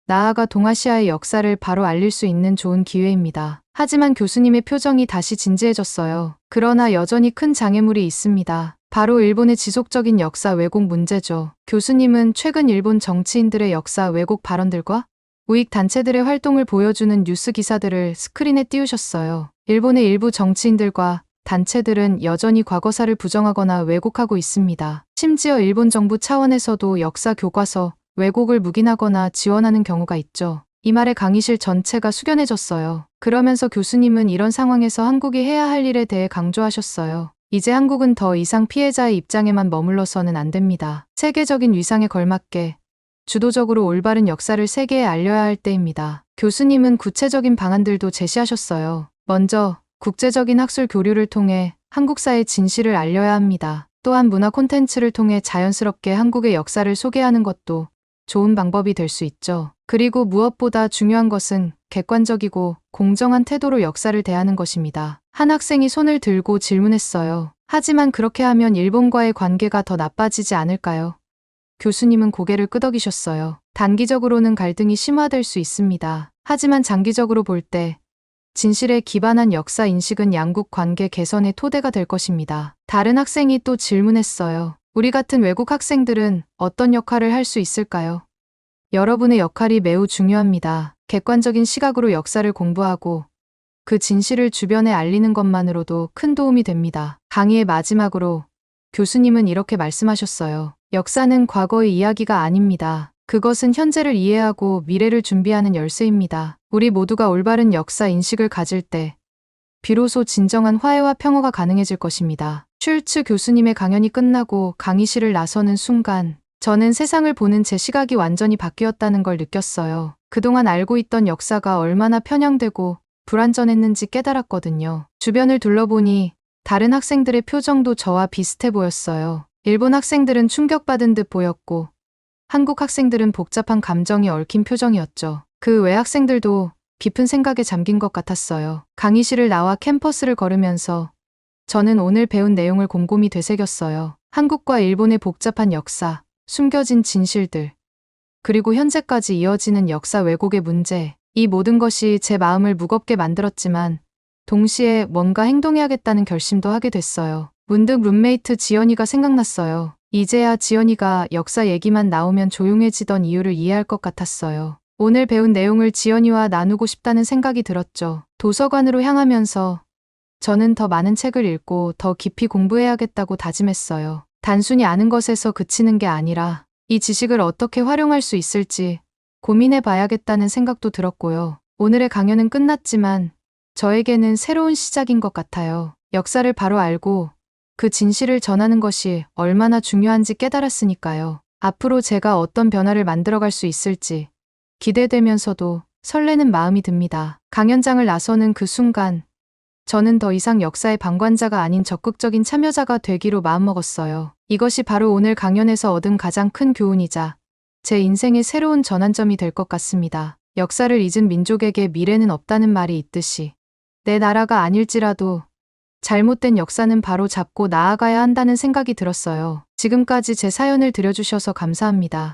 S1: 나아가 동아시아의 역사를 바로 알릴 수 있는 좋은 기회입니다. 하지만 교수님의 표정이 다시 진지해졌어요. 그러나 여전히 큰 장애물이 있습니다. 바로 일본의 지속적인 역사 왜곡 문제죠. 교수님은 최근 일본 정치인들의 역사 왜곡 발언들과 우익 단체들의 활동을 보여주는 뉴스 기사들을 스크린에 띄우셨어요. 일본의 일부 정치인들과 단체들은 여전히 과거사를 부정하거나 왜곡하고 있습니다. 심지어 일본 정부 차원에서도 역사 교과서 왜곡을 묵인하거나 지원하는 경우가 있죠. 이 말에 강의실 전체가 숙연해졌어요. 그러면서 교수님은 이런 상황에서 한국이 해야 할 일에 대해 강조하셨어요. 이제 한국은 더 이상 피해자의 입장에만 머물러서는 안 됩니다. 세계적인 위상에 걸맞게 주도적으로 올바른 역사를 세계에 알려야 할 때입니다. 교수님은 구체적인 방안들도 제시하셨어요. 먼저 국제적인 학술 교류를 통해 한국사의 진실을 알려야 합니다. 또한 문화 콘텐츠를 통해 자연스럽게 한국의 역사를 소개하는 것도 좋은 방법이 될 수 있죠. 그리고 무엇보다 중요한 것은 객관적이고 공정한 태도로 역사를 대하는 것입니다. 한 학생이 손을 들고 질문했어요. 하지만 그렇게 하면 일본과의 관계가 더 나빠지지 않을까요? 교수님은 고개를 끄덕이셨어요. 단기적으로는 갈등이 심화될 수 있습니다. 하지만 장기적으로 볼 때 진실에 기반한 역사 인식은 양국 관계 개선의 토대가 될 것입니다. 다른 학생이 또 질문했어요. 우리 같은 외국 학생들은 어떤 역할을 할 수 있을까요? 여러분의 역할이 매우 중요합니다. 객관적인 시각으로 역사를 공부하고 그 진실을 주변에 알리는 것만으로도 큰 도움이 됩니다. 강의의 마지막으로 교수님은 이렇게 말씀하셨어요. 역사는 과거의 이야기가 아닙니다. 그것은 현재를 이해하고 미래를 준비하는 열쇠입니다. 우리 모두가 올바른 역사 인식을 가질 때 비로소 진정한 화해와 평화가 가능해질 것입니다. 슐츠 교수님의 강연이 끝나고 강의실을 나서는 순간 저는 세상을 보는 제 시각이 완전히 바뀌었다는 걸 느꼈어요. 그동안 알고 있던 역사가 얼마나 편향되고 불완전했는지 깨달았거든요. 주변을 둘러보니 다른 학생들의 표정도 저와 비슷해 보였어요. 일본 학생들은 충격받은 듯 보였고 한국 학생들은 복잡한 감정이 얽힌 표정이었죠. 그 외 학생들도 깊은 생각에 잠긴 것 같았어요. 강의실을 나와 캠퍼스를 걸으면서 저는 오늘 배운 내용을 곰곰이 되새겼어요. 한국과 일본의 복잡한 역사, 숨겨진 진실들, 그리고 현재까지 이어지는 역사 왜곡의 문제, 이 모든 것이 제 마음을 무겁게 만들었지만 동시에 뭔가 행동해야겠다는 결심도 하게 됐어요. 문득 룸메이트 지연이가 생각났어요. 이제야 지연이가 역사 얘기만 나오면 조용해지던 이유를 이해할 것 같았어요. 오늘 배운 내용을 지연이와 나누고 싶다는 생각이 들었죠. 도서관으로 향하면서 저는 더 많은 책을 읽고 더 깊이 공부해야겠다고 다짐했어요. 단순히 아는 것에서 그치는 게 아니라 이 지식을 어떻게 활용할 수 있을지 고민해 봐야겠다는 생각도 들었고요. 오늘의 강연은 끝났지만 저에게는 새로운 시작인 것 같아요. 역사를 바로 알고 그 진실을 전하는 것이 얼마나 중요한지 깨달았으니까요. 앞으로 제가 어떤 변화를 만들어갈 수 있을지 기대되면서도 설레는 마음이 듭니다. 강연장을 나서는 그 순간 저는 더 이상 역사의 방관자가 아닌 적극적인 참여자가 되기로 마음먹었어요. 이것이 바로 오늘 강연에서 얻은 가장 큰 교훈이자 제 인생의 새로운 전환점이 될 것 같습니다. 역사를 잊은 민족에게 미래는 없다는 말이 있듯이 내 나라가 아닐지라도 잘못된 역사는 바로 잡고 나아가야 한다는 생각이 들었어요. 지금까지 제 사연을 들려주셔서 감사합니다.